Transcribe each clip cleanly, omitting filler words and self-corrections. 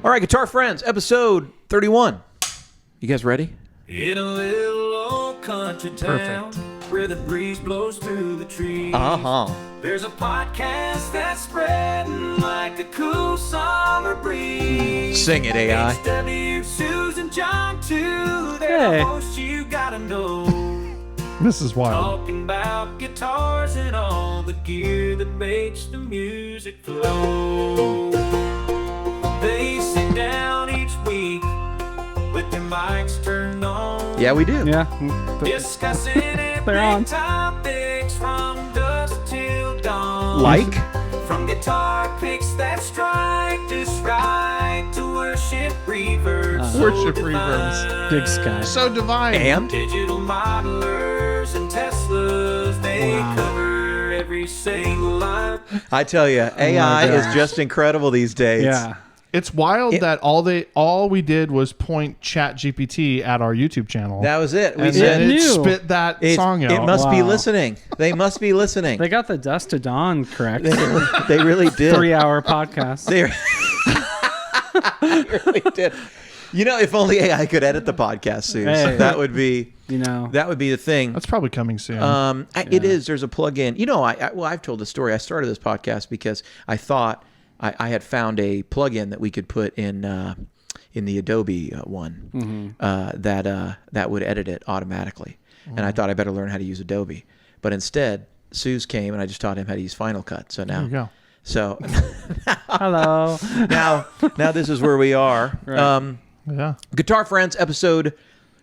All right, Guitar Friends, episode 31. You guys ready? In a little old country town where the breeze blows through the trees. There's a podcast that's spreading like a cool summer breeze. Sing it, AI. HW, Susan, John, too. They're the hosts you gotta know. This is wild. Talking about guitars and all the gear that makes the music flow. They sit down each week with their mics turned on. Yeah, we do. Yeah. Discussing every topics from dusk till dawn. Like? From guitar picks that strike just right to worship reverbs. Worship reverbs. Big Sky. So divine. And? Digital modelers and Teslas, they cover every single line. I tell you, AI is just incredible these days. Yeah. It's wild that all we did was point ChatGPT at our YouTube channel. That was it. We and said then it knew. spit that song out. It must be listening. They must be listening. They got the Dust to Dawn correct. They really did. 3-hour podcast. They really did. You know, if only AI could edit the podcast, Sue. Hey. That would be, that would be the thing. That's probably coming soon. It is. There's a plug-in. You know, I've told the story. I started this podcast because I thought I had found a plug-in that we could put in the Adobe one that would edit it automatically. And I thought I better learn how to use Adobe. But instead, Sue's came and I just taught him how to use Final Cut. So now, there you go. So Hello. now this is where we are. Right. Yeah. Guitar Friends, episode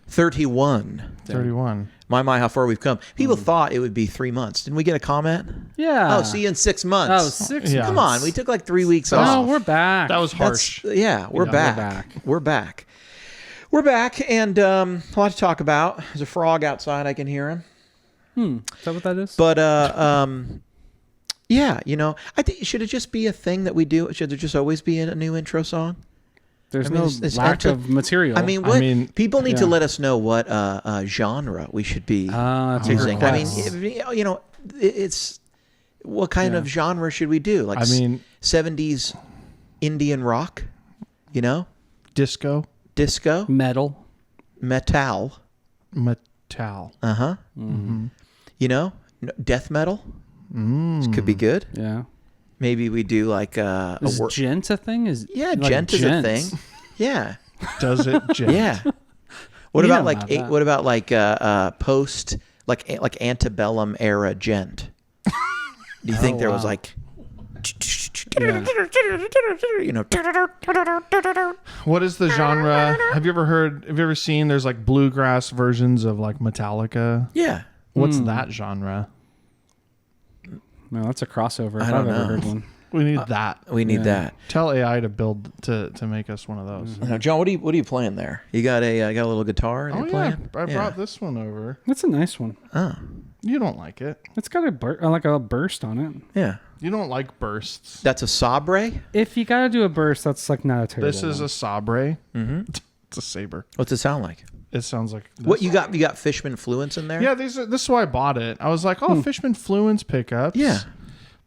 31. 31. My, how far we've come. People thought it would be 3 months. Didn't we get a comment? Yeah. Oh, see you in 6 months. Oh, 6 Yeah. months. Come on, we took like 3 weeks Oh, off. we're back. That was harsh. We're back. We're back. We're back, and a lot to talk about. There's a frog outside. I can hear him. Is that what that is? But yeah, you know, I think should it just be a thing that we do? Should there just always be a new intro song? There's mean, no it's lack of material. I mean, people need to let us know what genre we should be that's a using. I mean, request. you know, it's what kind of genre should we do? Like, 70s Indian rock, you know, disco, metal. metal. You know, death metal. This could be good. Yeah. Maybe we do like Is gent a thing? Like gent is a gents? thing. Yeah. Does it? Gent? Yeah. What You about know like about that. what about like post like antebellum era gent? Do you think there was wow. like Yeah. you know? What is the genre? Have you ever seen there's like bluegrass versions of like Metallica? Yeah. What's that genre? No, that's a crossover. I If don't I've ever know. heard one. We need that. We need that. Tell AI to build to make us one of those. Now, John, what are you playing there? You got a little guitar and Oh you're yeah, playing? I brought this one over. That's a nice one. Oh. You don't like it. It's got a burst on it. Yeah. You don't like bursts. That's a Sabre? If you gotta do a burst, that's like not a terrible This is one. a Sabre. Mm-hmm. It's a saber. What's it sound like? It sounds like this. What you got? You got Fishman Fluence in there? Yeah, this is why I bought it. I was like, Fishman Fluence pickups. Yeah.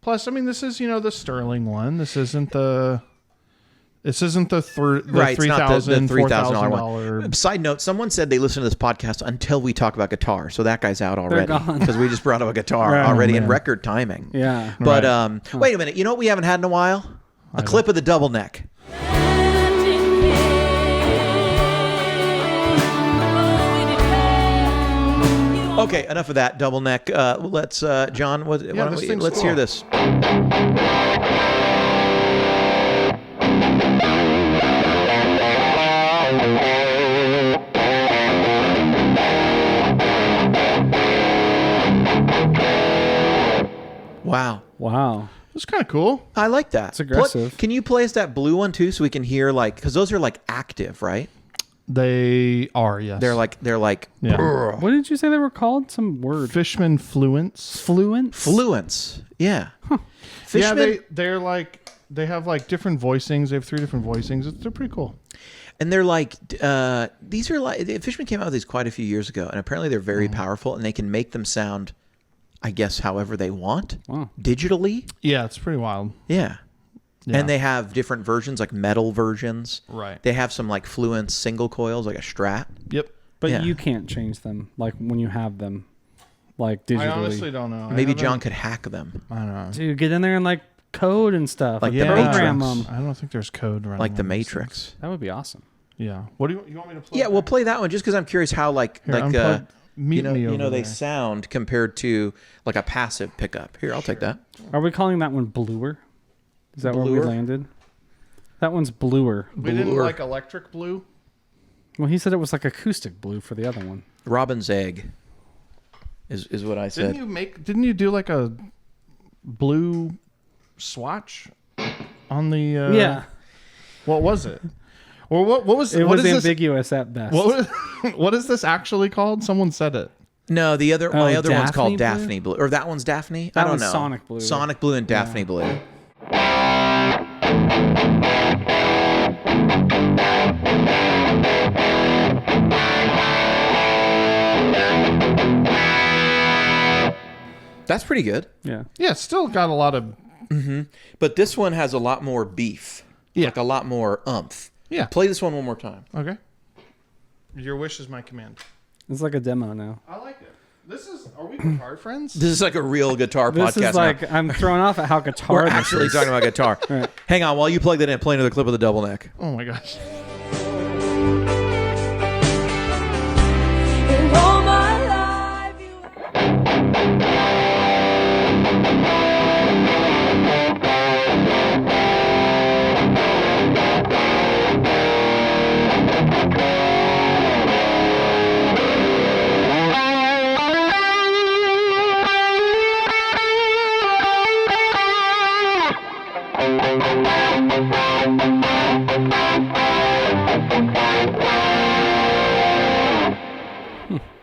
Plus, I mean, this is the Sterling one. This isn't the Right, it's not the $3,000, $3,000 one. Side note, someone said they listen to this podcast until we talk about guitar. So that guy's out already. gone. Because we just brought up a guitar Right. already in man. record timing. Yeah. But Right. wait a minute. You know what we haven't had in a while? A clip of the double neck. Okay, enough of that double neck. Let's, John, this thing's let's cool. hear this. Wow. It's kind of cool. I like that. It's aggressive. Can you play us that blue one too, so we can hear because those are like active, right? They are, yes. They're like. Yeah. brr. What did you say they were called? Some word. Fishman Fluence. Fluent? Fluence. Yeah. Yeah, Fishman, they're like they have like different voicings. They have 3 different voicings. They're pretty cool. and they're like these are like Fishman came out with these quite a few years ago, and apparently they're very powerful, and they can make them sound, I guess, however they want, Wow. digitally. Yeah, it's pretty wild. Yeah. Yeah. And they have different versions, like metal versions. Right. They have some like Fluence single coils, like a Strat. Yep. But Yeah. you can't change them like when you have them, like digitally. I honestly don't know. Maybe John could hack them, I don't know. Dude, get in there and like code and stuff. Like Like the program Matrix. them. I don't think there's code running. like the on these Matrix. things. That would be awesome. Yeah. What do you want me to play? Yeah, we'll play that one just because I'm curious how Meet me over they there. sound compared to like a passive pickup. Here, I'll take that. Are we calling that one bluer? Is that where Bluer? we landed? That one's bluer. We didn't Blue. like electric blue. Well, he said it was like acoustic blue for the other one. Robin's egg is what I said. Didn't you do like a blue swatch on the? Yeah, What was it? Or what was it what was is this? ambiguous at best. What is this actually called? Someone said it. No, my other one's called Daphne Daphne Blue. Or that one's Daphne? That I don't one's know. Sonic Blue. Sonic Blue and Daphne Blue. That's pretty good. Yeah. Yeah, it's still got a lot of. But this one has a lot more beef. Yeah. Like a lot more umph. Yeah. Play this one more time. Okay. Your wish is my command. It's like a demo now. I like it. Are we guitar friends? This is like a real guitar This podcast is like, I'm thrown off at how guitar We're this actually is. talking about guitar. Right. Hang on, while you plug that in, play another clip of the double neck. Oh my gosh. In all my life, you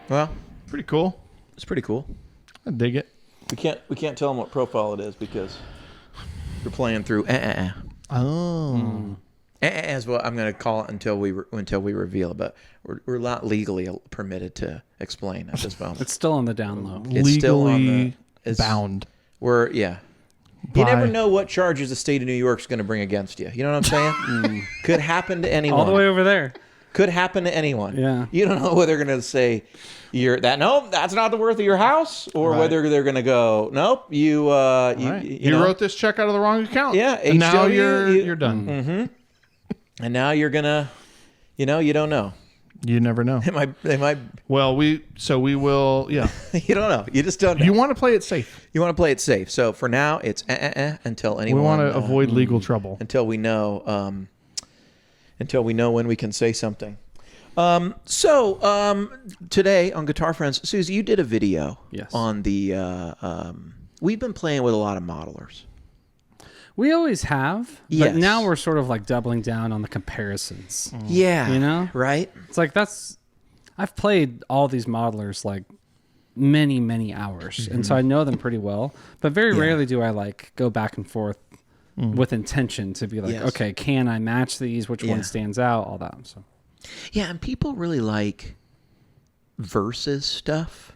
Well, Pretty cool. it's pretty cool. I dig it. We can't tell them what profile it is because we're playing through Oh. is what I'm going to call it until we reveal it, but we're not legally permitted to explain at this moment. It's still on the down low. It's still on Legally it's- bound. You By- never know what charges the state of New York's going to bring against you. You know what I'm saying? Could happen to anyone. All the way over there. Could happen to anyone. Yeah. You don't know whether they're going to say that's not the worth of your house, or Right. whether they're going to go, nope, you Right. you You know, wrote this check out of the wrong account. Yeah, And now HW, you're done. and now you're gonna, you don't know. You never know. They might. Well, we will. Yeah. You don't know. You just don't know. You want to play it safe. You want to play it safe. So for now, it's until anyone. We want to avoid legal trouble. until we know when we can say something. Today on Guitar Friends, Susie, you did a video Yes. on the we've been playing with a lot of modelers. We always have, but Yes. now we're sort of like doubling down on the comparisons. Yeah. You know? Right? It's like I've played all these modelers like many, many hours, and so I know them pretty well. But very rarely do I like go back and forth with intention to be like, Yes. okay, can I match these? Which Yeah. one stands out? All that. So Yeah, and people really like versus stuff.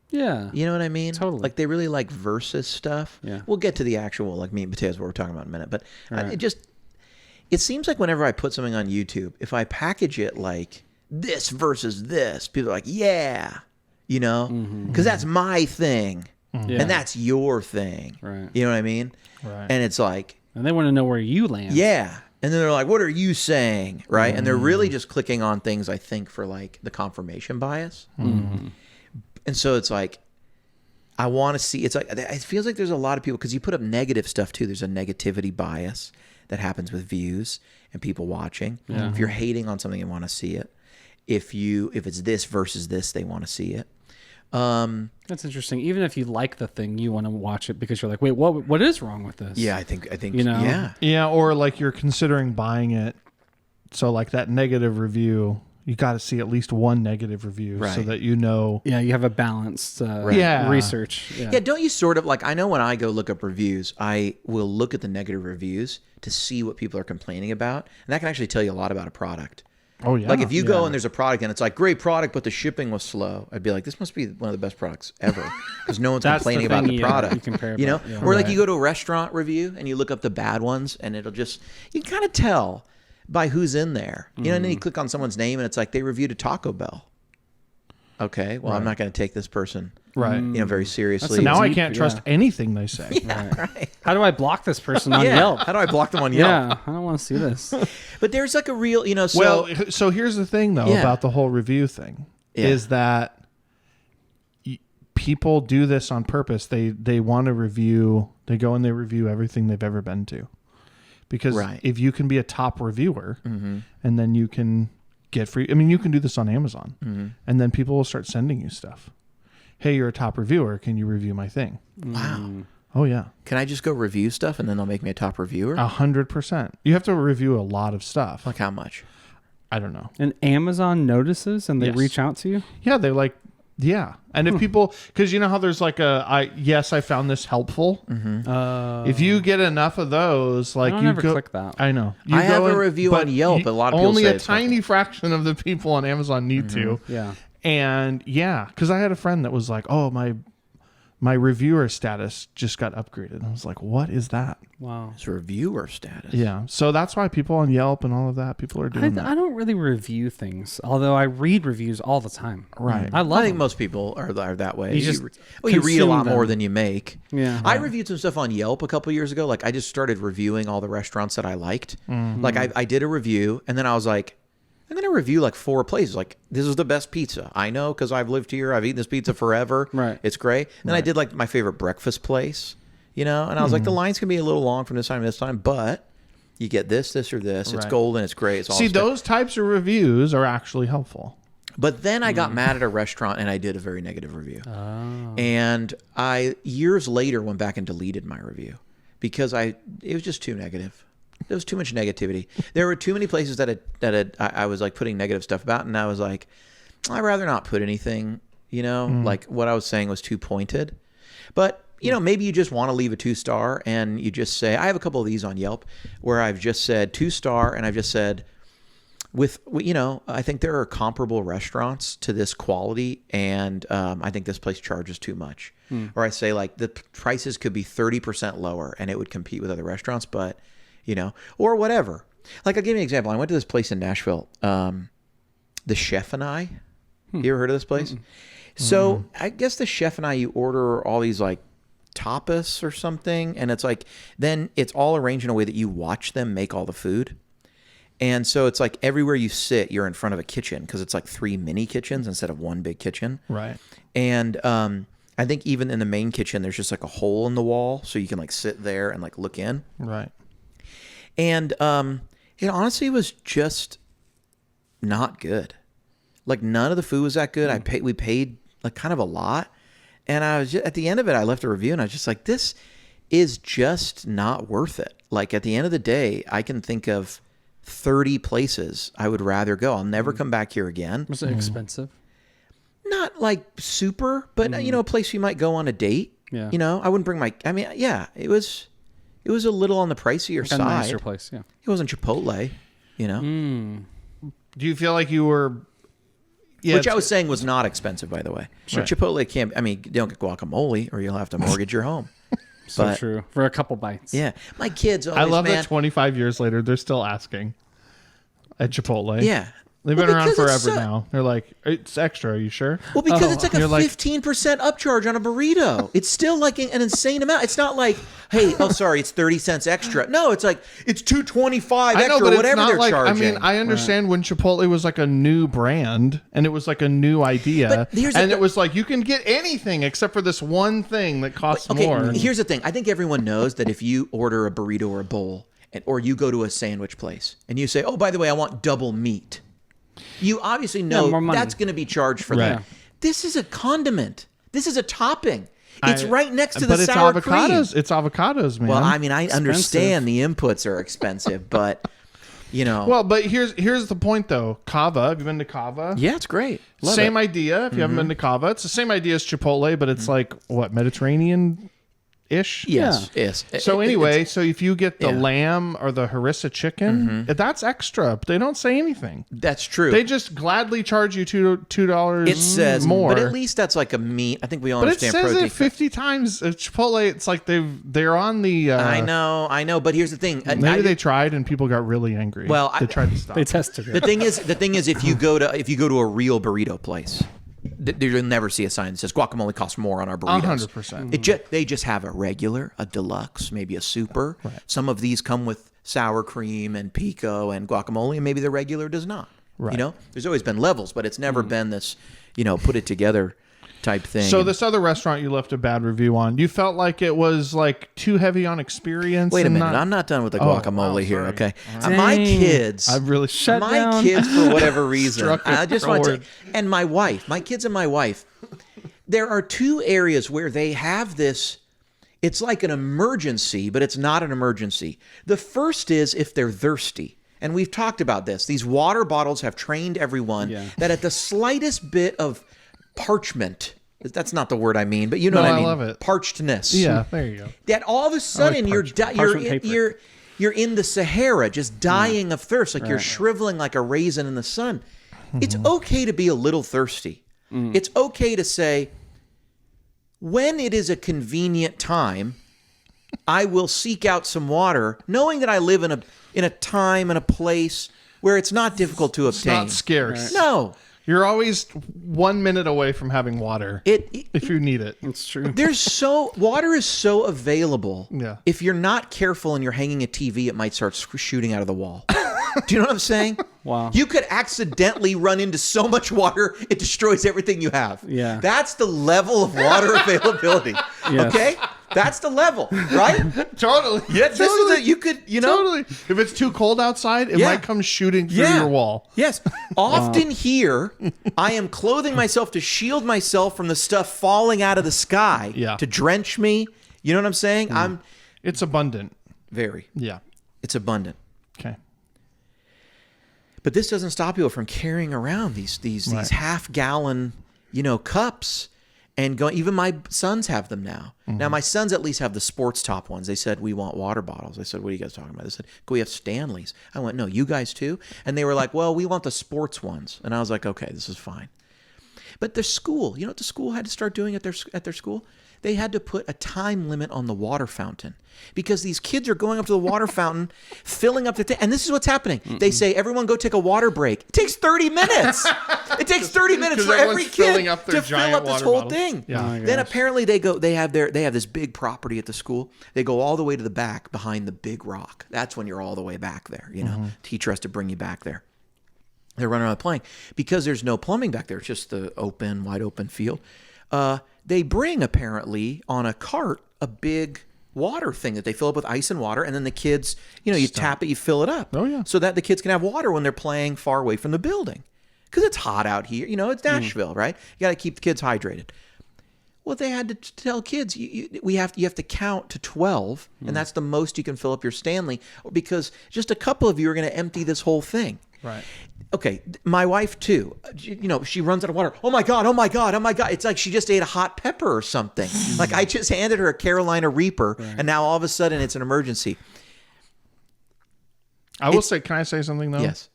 yeah, You know what I mean? Totally. Like they really like versus stuff. Yeah. We'll get to the actual like meat and potatoes what we're talking about in a minute, but Right. it seems like whenever I put something on YouTube, if I package it like this versus this, people are like, yeah, because that's my thing, Yeah. and that's your thing. Right. You know what I mean? Right. And it's like, and they want to know where you land. yeah. And then they're like, what are you saying? Right. And they're really just clicking on things, I think, for like the confirmation bias. And so it's like, I want to see, it's like, it feels like there's a lot of people, because you put up negative stuff too. There's a negativity bias that happens with views and people watching. If you're hating on something, you want to see it. If it's this versus this, they want to see it. That's interesting. Even if you like the thing, you want to watch it because you're like, wait, what is wrong with this? Yeah, I think, Yeah. Yeah, or like you're considering buying it. So like that negative review, you got to see at least one negative review so Right. that you know. Yeah, you have a balanced Yeah. research. Yeah, don't you sort of like, I know when I go look up reviews, I will look at the negative reviews to see what people are complaining about. And that can actually tell you a lot about a product. Oh yeah. Like if you go and there's a product and it's like great product, but the shipping was slow, I'd be like, this must be one of the best products ever because no one's That's the complaining about thing the you product. compare You know, about, yeah. or like you go to a restaurant review and you look up the bad ones and it'll just you can kind of tell by who's in there. You know, and then you click on someone's name and it's like they reviewed a Taco Bell. Okay, well I'm not going to take this person very seriously. Now I deep, can't trust anything they say. Right. How do I block this person on Yeah. Yelp? How do I block them on Yelp? Yeah, I don't want to see this. But there's like a real, so Well, so here's the thing though Yeah. about the whole review thing Yeah. is that people do this on purpose. They want to review. They go and they review everything they've ever been to, because Right. if you can be a top reviewer and then you can get free. I mean, you can do this on Amazon, and then people will start sending you stuff. Hey, you're a top reviewer. Can you review my thing? wow. Oh yeah, Can I just go review stuff and then they'll make me a top reviewer? 100%. You have to review a lot of stuff. Like how much? I don't know. And Amazon notices and they Yes. reach out to you? Yeah, they like, yeah. And if people, because you know how there's like I found this helpful. If you get enough of those, like I you never go, click that. I know. You I have go a in, review but on Yelp, you- but a lot of people only say a it's tiny fraction of the people on Amazon need to. Yeah. And yeah, because I had a friend that was like, oh, my reviewer status just got upgraded. And I was like, what is that? Wow. It's reviewer status. Yeah. So that's why people on Yelp and all of that, people are doing that. I don't really review things, although I read reviews all the time. Right. I love I think them. most people are that way. You just you read a consume lot more them. than you make. Yeah. I reviewed some stuff on Yelp a couple years ago. Like I just started reviewing all the restaurants that I liked. Like I did a review and then I was like, I'm going to review like 4 places. Like this is the best pizza. I know because I've lived here. I've eaten this pizza forever. Right. It's great. Then I did like my favorite breakfast place, and I was like, the lines can be a little long from this time to this time, but you get this, or this. It's Right. golden. It's great. It's all See, this stuff. those types of reviews are actually helpful. But then I got mad at a restaurant and I did a very negative review. And I years later went back and deleted my review because it was just too negative. There was too much negativity. There were too many places that I was like putting negative stuff about, and I was like, I'd rather not put anything. Like what I was saying was too pointed. But maybe you just want to leave a 2-star, and you just say, I have a couple of these on Yelp where I've just said 2-star, and I've just said, I think there are comparable restaurants to this quality, and I think this place charges too much. Or I say like the prices could be 30% lower, and it would compete with other restaurants, but or whatever. Like I'll give you an example. I went to this place in Nashville, The Chef and I. You ever heard of this place? So I guess The Chef and I, you order all these like tapas or something, and it's like then it's all arranged in a way that you watch them make all the food. And so it's like everywhere you sit, you're in front of a kitchen because it's like 3 mini kitchens instead of 1 big kitchen. Right. And I think even in the main kitchen, there's just like a hole in the wall so you can like sit there and like look in. Right. And it honestly was just not good. Like none of the food was that good. We paid like kind of a lot. And I was just, at the end of it, I left a review and I was just like, this is just not worth it. Like at the end of the day, I can think of 30 places I would rather go. I'll never come back here again. Was it expensive? Not like super, but a place you might go on a date. Yeah. I wouldn't bring it was a little on the pricier A side. nicer place, yeah. It wasn't Chipotle, Do you feel like you were? Yeah, Which I was saying was not expensive, by the way. Sure. Chipotle can't. You don't get guacamole, or you'll have to mortgage your home. So But- true. For a couple bites. Yeah, my kids. I Always, love man, that 25 years later, they're still asking at Chipotle. Yeah, They've Well, been around because it's forever now. They're like, it's extra. Are you sure? Well, because it's like a You're like- 15% upcharge on a burrito. It's still like an insane amount. It's not like, hey, sorry, it's 30 cents extra. No, it's like it's $2.25 extra, but whatever they're charging. I mean, I understand when Chipotle was like a new brand and it was like a new idea, But here's the and thing- it was like you can get anything except for this one thing that costs Okay, more. here's the thing. I think everyone knows that if you order a burrito or a bowl, or you go to a sandwich place and you say, oh, by the way, I want double meat, you obviously know more money. that's going to be charged for Right. that. This is a condiment. This is a topping. It's I- right next to the but it's sour avocados. cream. It's avocados, man. Well, I mean, I understand the inputs are expensive, but Well, but here's the point though. Cava. Have you been to Cava? yeah, it's great. Love Same it. idea. If you haven't been to Cava, it's the same idea as Chipotle, but it's like what, Mediterranean ish. Yes. Yes. So anyway, so if you get the yeah. lamb or the harissa chicken, that's extra. But they don't say anything. That's true. They just gladly charge you $2 it says more. but at least that's like a meat. I think we all But it understand says protein. it 50 times at Chipotle. It's like they're on the. I know. But here's the thing. Maybe they tried and people got really angry. Well, they tried to stop. They tested The it. thing is, if you go to a real burrito place, you'll never see a sign that says guacamole costs more on our burritos. 100%. They just have a regular, a deluxe, maybe a super. Right. Some of these come with sour cream and pico and guacamole, and maybe the regular does not. Right. You know, there's always been levels, but it's never been this, put it together type thing. So this other restaurant you left a bad review on, you felt like it was like too heavy on experience. Wait a and minute, not- I'm not done with the Oh, guacamole wow, here. sorry. Okay, Dang. my kids. I've really Shut my down. kids, for whatever reason, Struck a I just want to, chord. and my wife, my kids and my wife, there are two areas where they have this. It's like an emergency, but it's not an emergency. The first is if they're thirsty. And we've talked about this. These water bottles have trained everyone that at the slightest bit of parchment, that's not the word I mean, but you know No, what I mean. I love it. Parchedness. Yeah, there you go. That all of a sudden Parchment paper. you're in the Sahara just dying of thirst, like you're shriveling like a raisin in the sun. It's okay to be a little thirsty. It's okay to say, when it is a convenient time, I will seek out some water, knowing that I live in a time and a place where it's not difficult to It's obtain. not scarce. No. You're always 1 minute away from having water if you need it. It's true. Water is so available. Yeah. If you're not careful and you're hanging a TV, it might start shooting out of the wall. Do you know what I'm saying? Wow. You could accidentally run into so much water, it destroys everything you have. Yeah. That's the level of water availability. Yes. Okay? That's the level, right? Totally. Yeah, this is you could, Totally. If it's too cold outside, it Yeah. might come shooting through your wall. Yes. Often here, I am clothing myself to shield myself from the stuff falling out of the sky to drench me. You know what I'm saying? It's abundant. Very. Yeah. It's abundant. Okay. But this doesn't stop people from carrying around these half-gallon, cups and going. Even my sons have them now. Now my sons at least have the sports top ones. They said, we want water bottles. I said, what are you guys talking about? They said, can we have Stanleys? I went, no, you guys too? And they were like, well, we want the sports ones. And I was like, okay, this is fine. But the school, you know what the school had to start doing at their school? They had to put a time limit on the water fountain because these kids are going up to the water fountain, filling up the thing. And this is what's happening. They say, everyone go take a water break. It takes 30 minutes. It takes 30 minutes for every everyone's kid filling up their to fill giant up this water whole bottles. thing. Yeah. Oh my Then apparently they have this big property at the school. They go all the way to the back behind the big rock. That's when you're all the way back there. Teacher has to bring you back there. They're running around playing because there's no plumbing back there. It's just the wide open field. They bring apparently on a cart a big water thing that they fill up with ice and water, and then the kids, you tap it, you fill it up. Oh, yeah. So that the kids can have water when they're playing far away from the building, because it's hot out here. It's Nashville, right? You got to keep the kids hydrated. Well, they had to tell kids you have to count to 12, and that's the most you can fill up your Stanley, because just a couple of you are going to empty this whole thing. Right. Okay, my wife too. She runs out of water. Oh my god! Oh my god! Oh my god! It's like she just ate a hot pepper or something. Like I just handed her a Carolina Reaper, and now all of a sudden it's an emergency. I will say, can I say something though? Yes.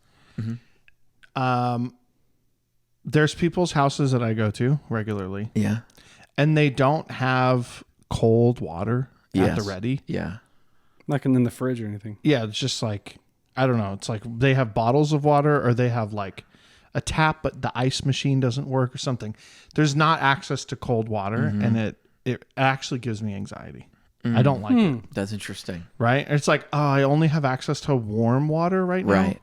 There's people's houses that I go to regularly, Yeah. and they don't have cold water at the ready. Yeah. Like in the fridge or anything. Yeah, it's just like, I don't know. It's like they have bottles of water, or they have like a tap, but the ice machine doesn't work or something. There's not access to cold water, and it actually gives me anxiety. I don't like it. That's interesting. Right? It's like, oh, I only have access to warm water right now. Right.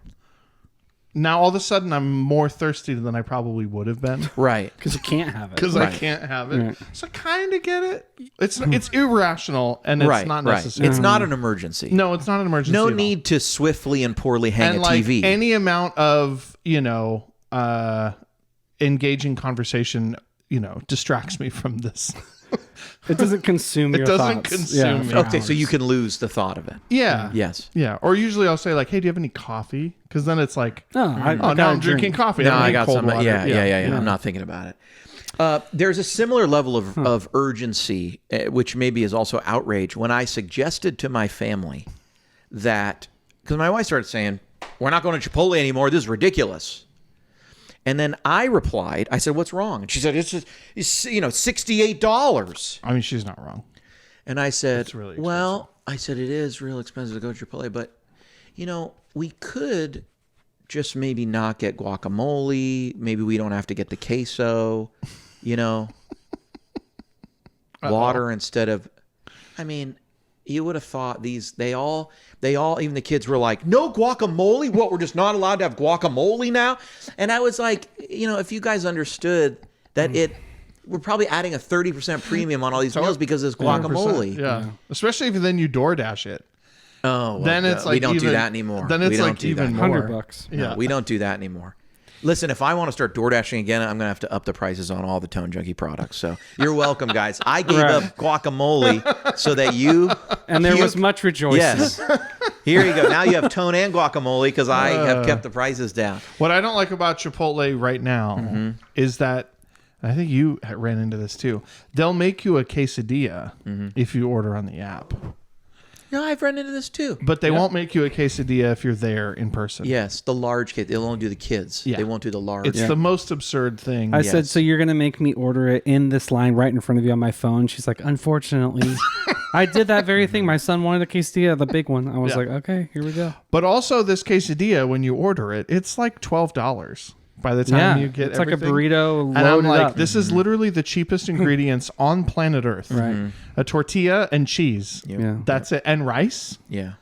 Now all of a sudden I'm more thirsty than I probably would have been. Right. Because you can't have it. Because I can't have it. So I kind of get it. It's irrational, and it's not necessary. It's not an emergency. No, it's not an emergency. No at all. need to swiftly and poorly hang And a like TV. any amount of, engaging conversation, distracts me from this. It doesn't consume your doesn't thoughts. consume me. for Okay, so hours. you can lose the thought of it. Yeah. Yes. Yeah. Or usually I'll say like, hey, do you have any coffee? Because then it's like, No, I now I'm drinking coffee. No, don't I need got cold some. water. Yeah. I'm not thinking about it. There's a similar level of urgency, which maybe is also outrage, when I suggested to my family that, because my wife started saying, we're not going to Chipotle anymore. This is ridiculous. And then I replied, I said, what's wrong? And she said, it's $68. I mean, she's not wrong. And I said, It's really expensive. well, I said, it is real expensive to go to Chipotle, but, we could just maybe not get guacamole. Maybe we don't have to get the queso, water instead of, you would have thought they all, even the kids were like, no guacamole? What, we're just not allowed to have guacamole now? And I was like, if you guys understood that we're probably adding a 30% premium on all these meals because it's guacamole. 100%, yeah. Especially if then you DoorDash it. Oh, well, then it's like we don't do even- that anymore. Then it's we don't like do even that. more. $100. No, we don't do that anymore. Listen, if I want to start door dashing again, I'm going to have to up the prices on all the Tone Junkie products. So you're welcome, guys. I gave up guacamole so that you... And there was much rejoicing. Yes. Here you go. Now you have Tone and guacamole because I have kept the prices down. What I don't like about Chipotle right now is that, I think you ran into this too, they'll make you a quesadilla if you order on the app. No, I've run into this too. But they won't make you a quesadilla if you're there in person. Yes, the large kid. They'll only do the kids. Yeah. They won't do the large. It's the most absurd thing. I said, so you're going to make me order it in this line right in front of you on my phone? She's like, unfortunately, I did that very thing. My son wanted a quesadilla, the big one. I was like, okay, here we go. But also this quesadilla, when you order it, it's like $12 by the time you get it's everything. like a burrito loaded And I'm like, up. this is literally the cheapest ingredients on planet Earth. Right. A tortilla and cheese. Yeah. That's it. And rice Yeah.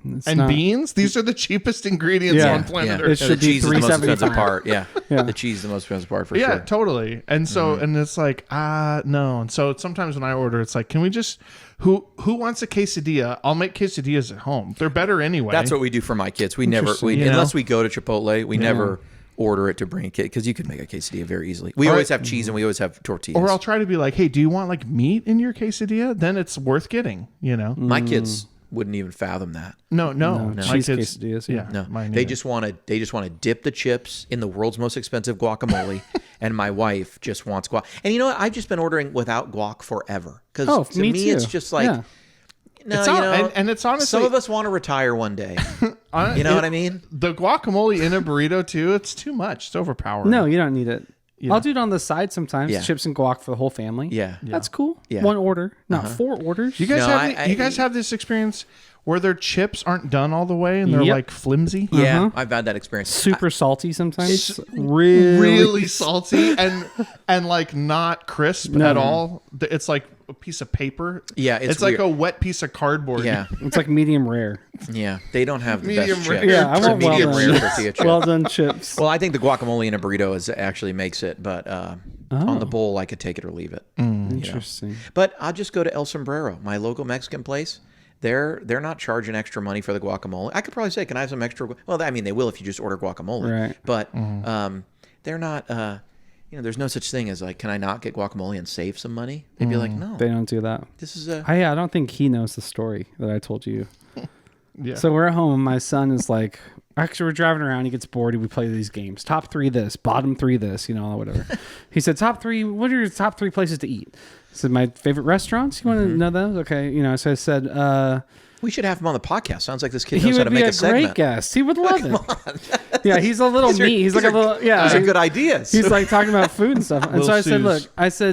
It's and not- beans. These are the cheapest ingredients Yeah. on planet Yeah. Earth. It should the be cheese is the most expensive $3.75. part. Yeah. Yeah. The cheese is the most expensive part for Yeah, sure. totally. And so, and it's like, no. And so sometimes when I order, it's like, can we just, who wants a quesadilla? I'll make quesadillas at home. They're better anyway. That's what we do for my kids. We never, Interesting. You know? unless we go to Chipotle, we never order it to bring a kid because you could make a quesadilla very easily. We always have cheese and we always have tortillas. Or I'll try to be like, hey, do you want like meat in your quesadilla? Then it's worth getting, My kids wouldn't even fathom that. No. My Cheese kids, quesadillas, yeah. No, mine they either. just want to dip the chips in the world's most expensive guacamole, and my wife just wants guac. And you know what? I've just been ordering without guac forever because to me me too. it's just like, Yeah. no, It's and it's honestly, some of us want to retire one day. You know what I mean? The guacamole in a burrito too, it's too much. It's overpowering. No, you don't need it. I'll do it on the side sometimes. Yeah. Chips and guac for the whole family. Yeah. That's cool. Yeah. One order, not 4 orders. You guys No, have you guys have this experience where their chips aren't done all the way and they're Yep. like flimsy? Yeah, I've had that experience. Super salty sometimes. It's really, really salty and like not crisp at all. It's like a piece of paper. Yeah, it's it's like weird. a wet piece of cardboard. Yeah, It's like medium rare. yeah. They don't have the Medium best rare. chips. Yeah, I It's a want well medium rare done. tortilla chip. Well done chips. Well, I think the guacamole in a burrito actually makes it, but on the bowl, I could take it or leave it. Interesting. But I'll just go to El Sombrero, my local Mexican place. They're not charging extra money for the guacamole. I could probably say, can I have some extra? Well, I mean, they will if you just order guacamole. Right. But they're not. There's no such thing as like, can I not get guacamole and save some money? They'd be like, no. They don't do that. This is a. I don't think he knows the story that I told you. Yeah. So we're at home. My son is like, actually, we're driving around. He gets bored. We play these games. Top 3 this, bottom 3 this, whatever. He said, top 3. What are your top 3 places to eat? I said, my favorite restaurants. You want to know those? Okay. So I said, We should have him on the podcast. Sounds like this kid he knows how would to be make a a segment. great guest. He would love it. Yeah, he's a little meat. He's like a little, yeah. These are good ideas. He's like talking about food and stuff. And Will so I said, Suze.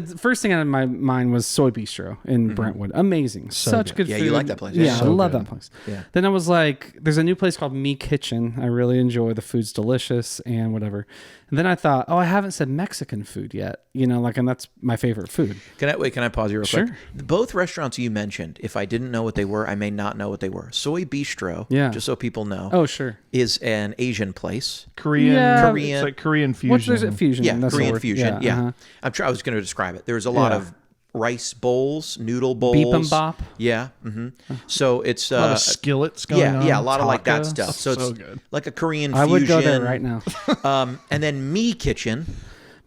look, first thing out of my mind was Soy Bistro in Brentwood. Amazing. Such good Yeah, food. you like that place. Yeah, So I love good. that place. Yeah. Then I was like, there's a new place called Me Kitchen. I really enjoy the food's delicious and whatever. And then I thought, I haven't said Mexican food yet. And that's my favorite food. Can I pause you real quick? Sure. Both restaurants you mentioned, if I didn't know what they were, I may not know what they were. Soy Bistro, Yeah. just so people know, Oh, sure. is an Asian place. Korean. Yeah. It's like Korean fusion. What's there's a fusion? Yeah, That's the Korean word. fusion. Yeah, uh-huh. I was going to describe it. There's a lot Yeah. of rice bowls, noodle bowls. Bibimbap. Yeah. So it's a lot of skillets going on. yeah, a lot of like that tacos. stuff. So it's good. like a Korean I fusion. would go there right now. And then Me Kitchen.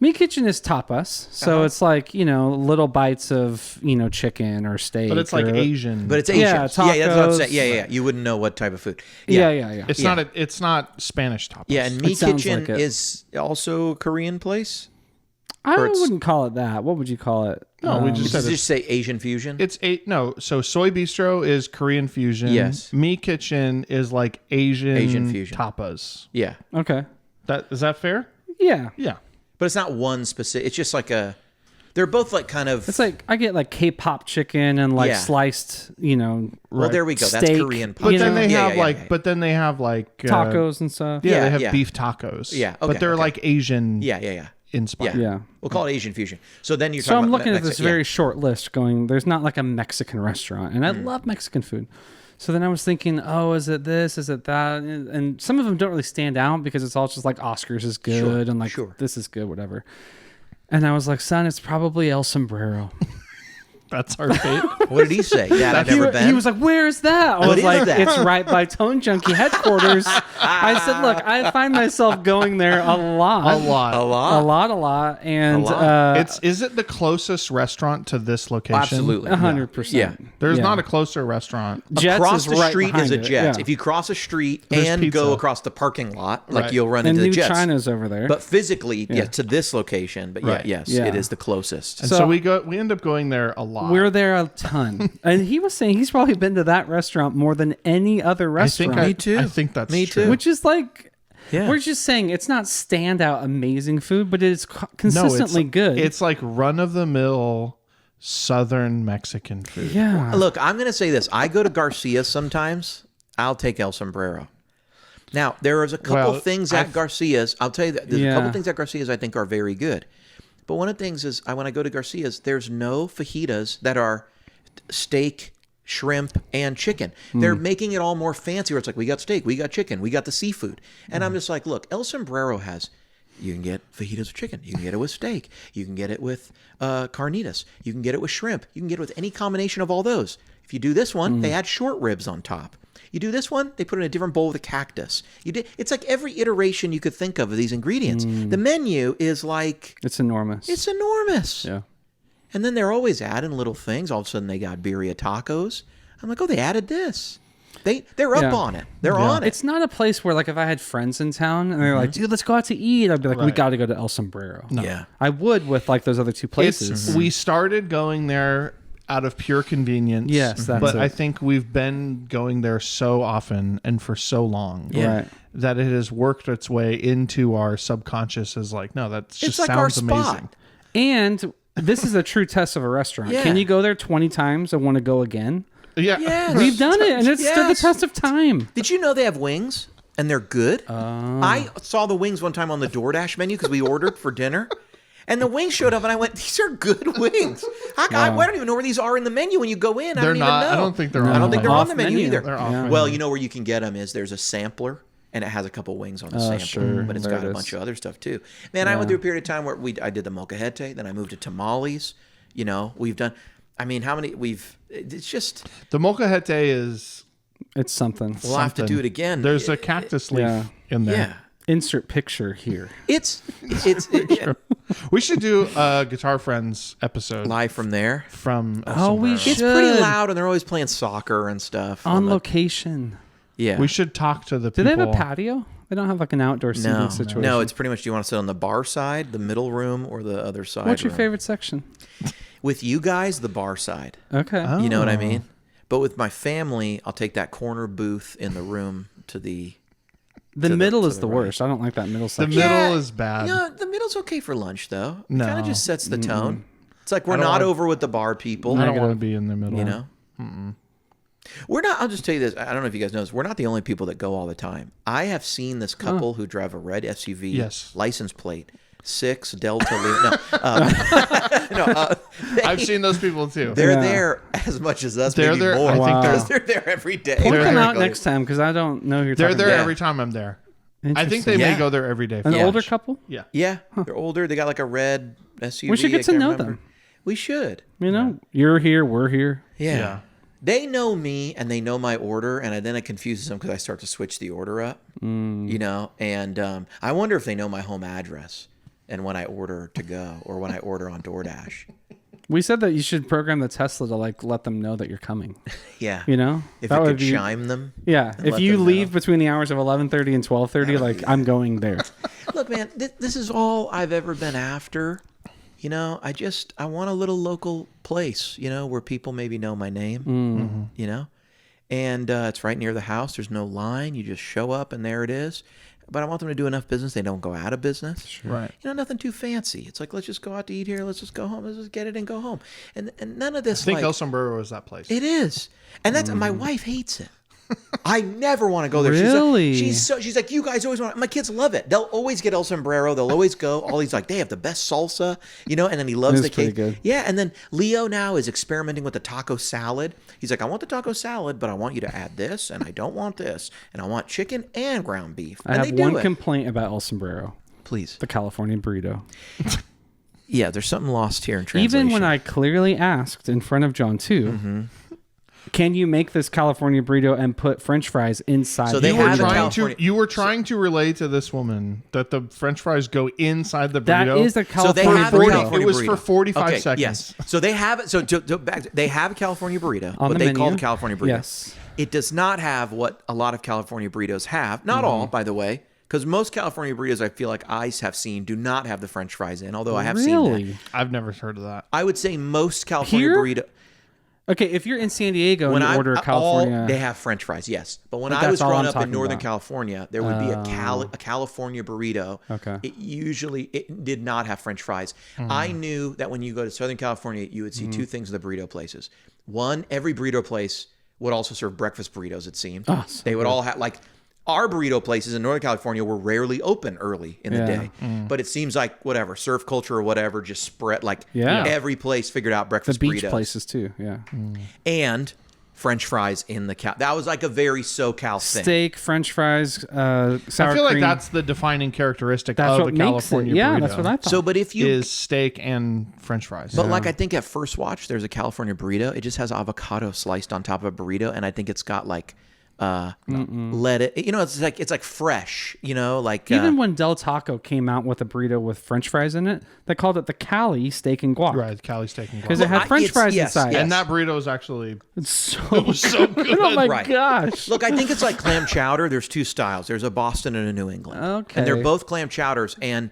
Me Kitchen is tapas. So it's like, little bites of, chicken or steak. But it's like or- Asian. But it's Asian. Yeah, that's what I'm tacos. saying. Yeah. You wouldn't know what type of food. Yeah. it's yeah. not it's not Spanish tapas. Yeah, and Me It sounds Kitchen like it. is also a Korean place. I Or it's- wouldn't call it that. What would you call it? No, we just Did said you just say Asian fusion? So Soy Bistro is Korean fusion. Yes. Me Kitchen is like Asian fusion. tapas. Yeah. Okay. Is that fair? Yeah. Yeah. But it's not one specific. It's just like they're both like kind of. It's like I get like K-pop chicken and like Yeah. sliced, Well, there we go. That's steak, Korean pop. But You then know? they Yeah, have yeah, like yeah. but then they have like tacos and stuff. Yeah, Yeah, they have yeah. beef tacos. Yeah, but okay, they're okay. like Asian Yeah. inspired. Yeah. We'll call it Asian fusion. So then you're So talking I'm about looking at this Mexican- very short list going, there's not like a Mexican restaurant. And I Mm. love Mexican food. So then I was thinking, oh, is it this? Is it that? And some of them don't really stand out because it's all just like Oscars is good Sure, and like sure. this is good, whatever. And I was like, son, it's probably El Sombrero. That's our fate. What did he say? Dad, I've never been. He was like, where is that? I What was is like, that? it's right by Tone Junkie headquarters. I said, look, I find myself going there a lot. A lot. a lot. A lot. And A lot. Is it the closest restaurant to this location? Absolutely. 100%. Yeah. There's not a closer restaurant. Jets Across is the right street is a behind it, Jets. yeah. If you cross a street There's and pizza. go across the parking lot, like Right. you'll run and into the New Jets. China's over there. But physically, yeah, to this location. But Right. yes, Yeah. it is the closest. And So- so we end up going there a lot. We're there a ton. And he was saying he's probably been to that restaurant more than any other I think restaurant. Me too. I think that's Me true. too. Which is like, Yeah. we're just saying it's not standout amazing food, but it's No, consistently good. It's like run of the mill Southern Mexican food. yeah. Look, I'm going to say this. I go to Garcia's sometimes. I'll take El Sombrero. Now, there is a couple Well, things at Garcia's. I'll tell you that. There's a Yeah. couple things at Garcia's I think are very good. But one of the things is when I go to Garcia's, there's no fajitas that are steak, shrimp, and chicken. They're making it all more fancy where it's like, we got steak, we got chicken, we got the seafood. And I'm just like, look, El Sombrero has, you can get fajitas with chicken, you can get it with steak, you can get it with carnitas, you can get it with shrimp, you can get it with any combination of all those. If you do this one, they add short ribs on top. You do this one, they put it in a different bowl with a cactus. It's like every iteration you could think of these ingredients. The menu is like, It's enormous. it's enormous. yeah. And then they're always adding little things. All of a sudden they got birria tacos. I'm like, oh, they added this. They're up Yeah. on it. They're on it. It's not a place where, like, if I had friends in town and they're like, dude, let's go out to eat, I'd be like, we Right. got to go to El Sombrero. Yeah. I would with, like, those other two places. We started going there out of pure convenience. Yes, that's but it. I think we've been going there so often and for so long Right. that it has worked its way into our subconscious as like, no, that just It's like our sounds spot. amazing. And this is a true test of a restaurant. Yeah. Can you go there 20 times and want to go again? Yeah. Yes. We've done it, and it's stood the Yes. test of time. Did you know they have wings and they're good? I saw the wings one time on the DoorDash menu because we ordered for dinner. And the wings showed up, and I went, "These are good wings. I don't even know where these are in the menu when you go in. I They're don't not. even know. I don't think they're I on don't think the they're on off the menu, menu. either. They're off Yeah. menu. Well, you know where you can get them is there's a sampler, and it has a couple wings on the sampler, sure. but it's There got it a is. bunch of other stuff too. Man, I went through a period of time where I did the molcajete, then I moved to tamales. You know, we've done. I mean, how many we've? It's just The molcajete is It's something. we'll have to do it again. there's a cactus leaf Yeah. in there. yeah. Insert picture here. It's We should do a Guitar Friends episode live from there. from El Oh, we Sombrero. should. It's pretty loud, and they're always playing soccer and stuff. On the- location. Yeah. We should talk to the Do people. they have a patio? They don't have like an outdoor seating No, situation. no, it's pretty much. Do you want to sit on the bar side, the middle room, or the other side? What's your room? favorite section? With you guys, the bar side. Okay. You know what I Oh. mean? But with my family, I'll take that corner booth in the room to the. The to middle to is the right. worst. I don't like that middle The section. middle is bad. No, the middle's okay for lunch though. It No. kind of just sets the tone. It's like we're don't not want- over with the bar people. I don't want to be in the middle. You know. We're not. I'll just tell you this. I don't know if you guys know this. We're not the only people that go all the time. I have seen this couple who drive a red SUV Yes. license plate 6 Delta Lima. No, I've seen those people too. they're Yeah. there as much as us. They're maybe there- more. I think Wow. they're- Because they're there every day. Point They're them there- out next time because I don't know who you're They're talking there Yeah. every time I'm there. about. I think they Yeah. may go there every day. For An Yeah. older lunch. couple? Yeah. Yeah, they're older. They got like a red SUV. We should get I to can't know remember. them. We should. You know, you're here, we're here. Yeah. Yeah. They know me and they know my order, and then it confuses them because I start to switch the order up. You know, and I wonder if they know my home address and when I order to go or when I order on DoorDash. We said that you should program the Tesla to like let them know that you're coming. Yeah. You know, If That it would could be- chime them. Yeah, and if let you them leave know. between the hours of 11:30 and 12:30, like I'm going there. Look, man, this is all I've ever been after. I want a little local place, where people maybe know my name, and it's right near the house. There's no line. You just show up and there it is. But I want them to do enough business they don't go out of business. Sure. Right. Nothing too fancy. It's like, let's just go out to eat here. Let's just go home. Let's just get it and go home. And none of this. I think El Sombrero is that place. It is. And that's my wife hates it. I never want to go there. Really? She's like, you guys always want. My kids love it. They'll always get El Sombrero. They'll always go. All these they have the best salsa, and then he loves the cake. Good. Yeah, and then Leo now is experimenting with the taco salad. He's like, I want the taco salad, but I want you to add this, and I don't want this, and I want chicken and ground beef. I have one complaint about El Sombrero. Please. The California burrito. Yeah, there's something lost here in translation. Even when I clearly asked in front of John too. Can you make this California burrito and put French fries inside? So they you were trying to relay to this woman that the French fries go inside the burrito. That is the California so they have burrito. California It was burrito. for 45 Okay, seconds. Yes. So they have it. So they have a California burrito, On what the they menu. call the California burrito. Yes. It does not have what a lot of California burritos have. Not all, by the way, because most California burritos I feel like I have seen do not have the French fries in. Although I have seen that. I've never heard of that. I would say most California Here? burrito. Okay, if you're in San Diego and you order a California, they have French fries, yes. But when But I that's was all growing I'm up in talking Northern about. California, there would be a California burrito. Okay. It did not have French fries. I knew that when you go to Southern California, you would see two things in the burrito places. One, every burrito place would also serve breakfast burritos, it seemed. Oh, so they would all have, like, our burrito places in Northern California were rarely open early in the day. But it seems like, whatever, surf culture or whatever just spread, like, every place figured out the breakfast beach burritos. places too. Yeah. And French fries in the that was like a very SoCal thing. Steak, French fries, sour I feel like cream. that's the defining characteristic That's of what a makes California it. Yeah, burrito. that's what I thought. So, but if you is steak and French fries. but like I think at first watch, there's a California burrito. It just has avocado sliced on top of a burrito, and I think it's got like lettuce. It's like fresh. Like Even when Del Taco came out with a burrito with French fries in it, they called it the Cali steak and guac. Right, Cali steak and guac. Because it had French fries inside. And that burrito is actually It's so, so good. Oh my Right. gosh. Look, I think it's like clam chowder. There's two styles. There's a Boston and a New England. Okay. And they're both clam chowders. And,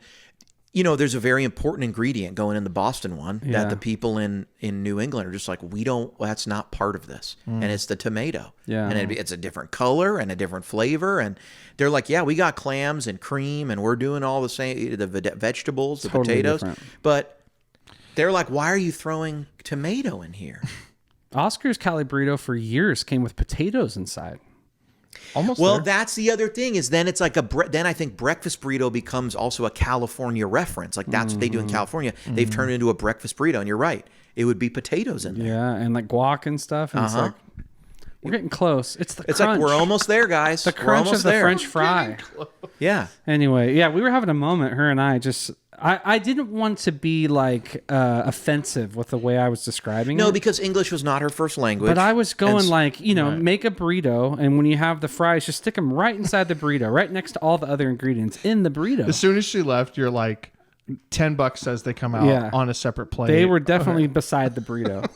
there's a very important ingredient going in the Boston one Yeah. that the people in New England are just like, that's not part of this. And it's the tomato. Yeah. And it's a different color and a different flavor. And they're like, yeah, we got clams and cream and we're doing all the same, the vegetables, the Totally potatoes. different. But they're like, why are you throwing tomato in here? Oscar's Cali burrito for years came with potatoes inside. almost Well, there. that's the other thing is then it's like then I think breakfast burrito becomes also a California reference. Like that's what they do in California. They've turned it into a breakfast burrito, and you're right. It would be potatoes in there. Yeah, and like guac and stuff. And it's like, we're getting close. It's the It's crunch. like we're almost there, guys. the crunch of the French fry. Yeah. Anyway, yeah, we were having a moment, her and I I didn't want to be like offensive with the way I was describing No, it. because English was not her first language. But I was going And- like, make a burrito, and when you have the fries, just stick them right inside the burrito, right next to all the other ingredients in the burrito. As soon as she left, you're like, $10 says they come out Yeah. on a separate plate. They were definitely beside the burrito,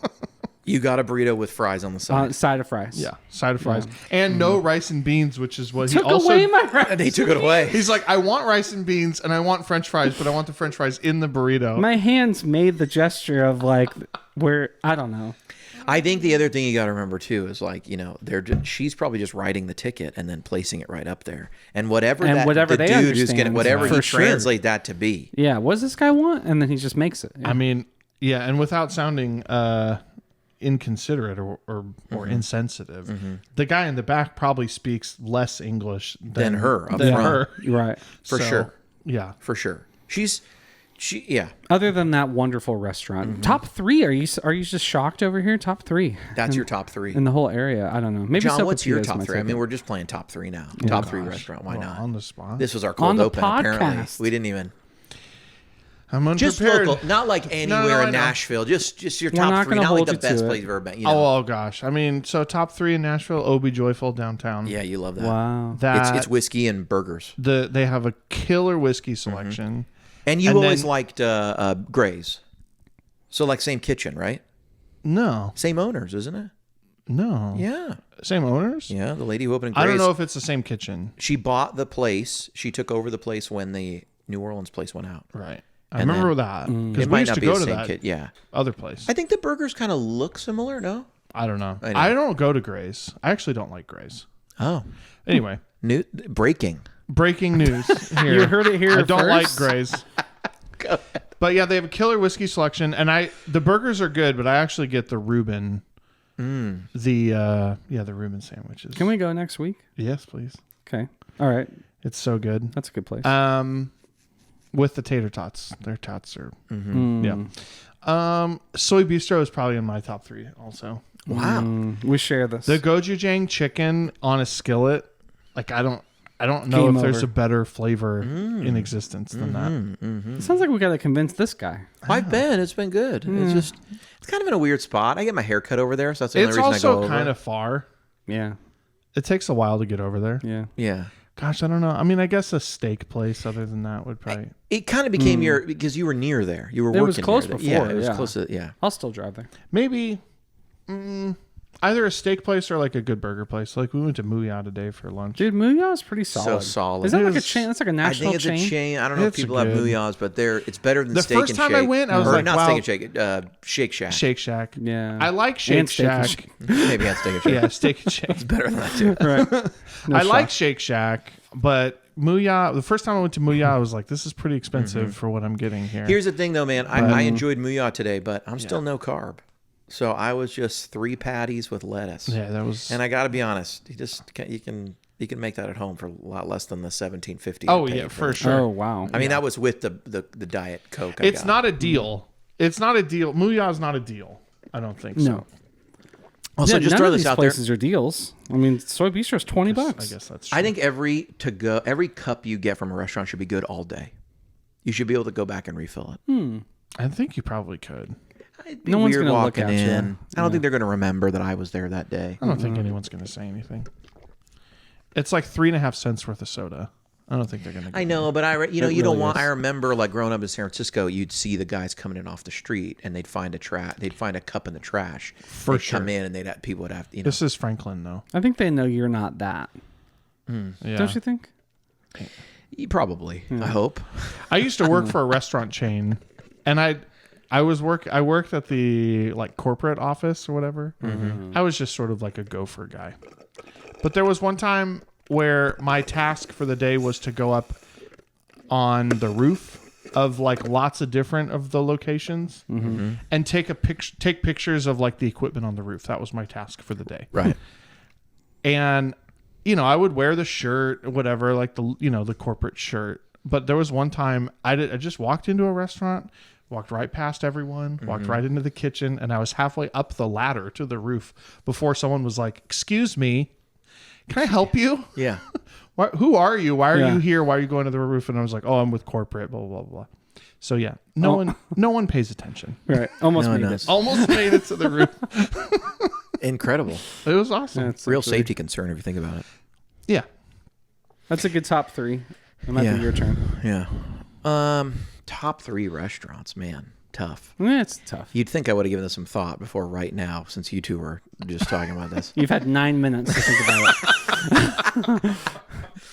You got a burrito with fries on the side. side of fries. Yeah, side of fries. And no rice and beans, which is what Took he also... away my rice. They took it away. He's like, I want rice and beans and I want French fries, but I want the French fries in the burrito. My hands made the gesture of like where I don't know. I think the other thing you got to remember too is like she's probably just writing the ticket and then placing it right up there, and whatever And that whatever the they dude who's understand, whatever for he sure. translate that to be. Yeah, what does this guy want? And then he just makes it. Yeah. I mean, yeah, and without sounding inconsiderate or insensitive, the guy in the back probably speaks less English than her up than front. her. You're right. For sure. Yeah. For sure. Yeah. Other than that wonderful restaurant, top 3. Are you just shocked over here? Top 3. That's your top 3. In the whole area. I don't know. Maybe John, what's your Sopapilla is top my 3? I second. mean, we're just playing top 3 now. Top 3 restaurant. Why Well, not? on the spot. This was our On cold the open. Apparently, podcast. we didn't even. I'm Just unprepared. local, not like anywhere no, I in know. Nashville. Just your We're top not 3, gonna not like hold the you to best it. place you've ever been. Oh gosh. I mean, so top 3 in Nashville, Obie Joyful downtown. Yeah, you love that. Wow. That It's whiskey and burgers. they have a killer whiskey selection. And you And always then- liked Gray's. So like same kitchen, right? No. Same owners, isn't it? No. Yeah. Same owners? Yeah, the lady who opened Gray's. I don't know if it's the same kitchen. She bought the place. She took over the place when the New Orleans place went out. Right. I remember that. Because It we might used not to be go the to same that kid. Yeah. other place. I think the burgers kind of look similar, no? I don't know. I know. I don't go to Gray's. I actually don't like Gray's. Oh. Anyway, Breaking news here. You heard it here I don't like first. Gray's. But yeah, they have a killer whiskey selection, and the burgers are good, but I actually get the Reuben, the Reuben sandwiches. Can we go next week? Yes, please. Okay. All right. It's so good. That's a good place. With the tater tots, their tots are Soy Bistro is probably in my top 3 also. Wow. We share this. The gochujang chicken on a skillet, like I don't know Game if there's over. a better flavor in existence than that. It sounds like we got to convince this guy. I've been. It's been good. It's kind of in a weird spot. I get my hair cut over there, so that's the only It's reason I go also over. kind of far. Yeah. It takes a while to get over there. Yeah. Yeah. Gosh, I don't know. I mean, I guess a steak place other than that would probably. It kind of became because you were near there. You were It working was close near there. before, Yeah, it was yeah. close to, yeah. I'll still drive there. Maybe either a steak place or like a good burger place. Like we went to Muya today for lunch. Dude, Muya is pretty solid. solid. Is that like a It's- chain? That's like a I national think it's chain. a chain. I don't know if It's people have good. Muyas, but it's better than The Steak first and time Shake. I went, I was Or like, not wow. Steak and Shake, Shake Shack. Shake Shack. Yeah. I like Shake And Steak and Shack. Maybe not Steak and Shake. Yeah, Steak and Shake. Better than that too. Right. No I like shock. Shake Shack, but Muya. The first time I went to Muya, I was like, "This is pretty expensive for what I'm getting here." Here's the thing, though, man. I enjoyed Muya today, but I'm still no carb. So I was just 3 patties with lettuce. yeah, that was. And I got to be honest, you can make that at home for a lot less than the $17.50. oh I paid yeah, for it. sure. Oh, wow. I mean, that was with the Diet Coke. It's not a deal. It's not a deal. Muya is not a deal. I don't think so. No. Also, Yeah, just none throw of this these out there. places are deals. I mean, Soy Bistro is $20. I guess that's true. I think every cup you get from a restaurant should be good all day. You should be able to go back and refill it. I think you probably could. It'd be No one's weird gonna look walking at you. in. I don't think they're going to remember that I was there that day. I don't think anyone's going to say anything. It's like 3.5 cents worth of soda. I don't think they're going to. I know, but you It don't really want. is. I remember like growing up in San Francisco, you'd see the guys coming in off the street, and they'd find a cup in the trash. They'd sure. come in, and people would have This is Franklin, though. I think they know you're not that. Yeah. Don't you think? Probably. I hope. I used to work for a restaurant chain, and I worked at the like corporate office or whatever. I was just sort of like a gopher guy. But there was one time where my task for the day was to go up on the roof of like lots of different of the locations and take pictures of like the equipment on the roof. That was my task for the day. Right. And I would wear the shirt or whatever, like the corporate shirt. But there was one time I just walked into a restaurant, walked right past everyone, walked right into the kitchen, and I was halfway up the ladder to the roof before someone was like, "Excuse me, can I help you? Yeah. Who are you? Why are Yeah. you here? Why are you going to the roof?" And I was like, "Oh, I'm with corporate, blah, blah, blah, blah." So yeah, no one pays attention. Right. Almost No, made no. it. Almost made it to the roof. Incredible. It was awesome. That's Real actually- safety concern if you think about it. Yeah. That's a good top 3. It might Yeah. be your turn. Yeah. Top 3 restaurants, man. Tough. Yeah, it's tough. You'd think I would have given this some thought before right now, since you two were just talking about this. You've had 9 minutes to think about it.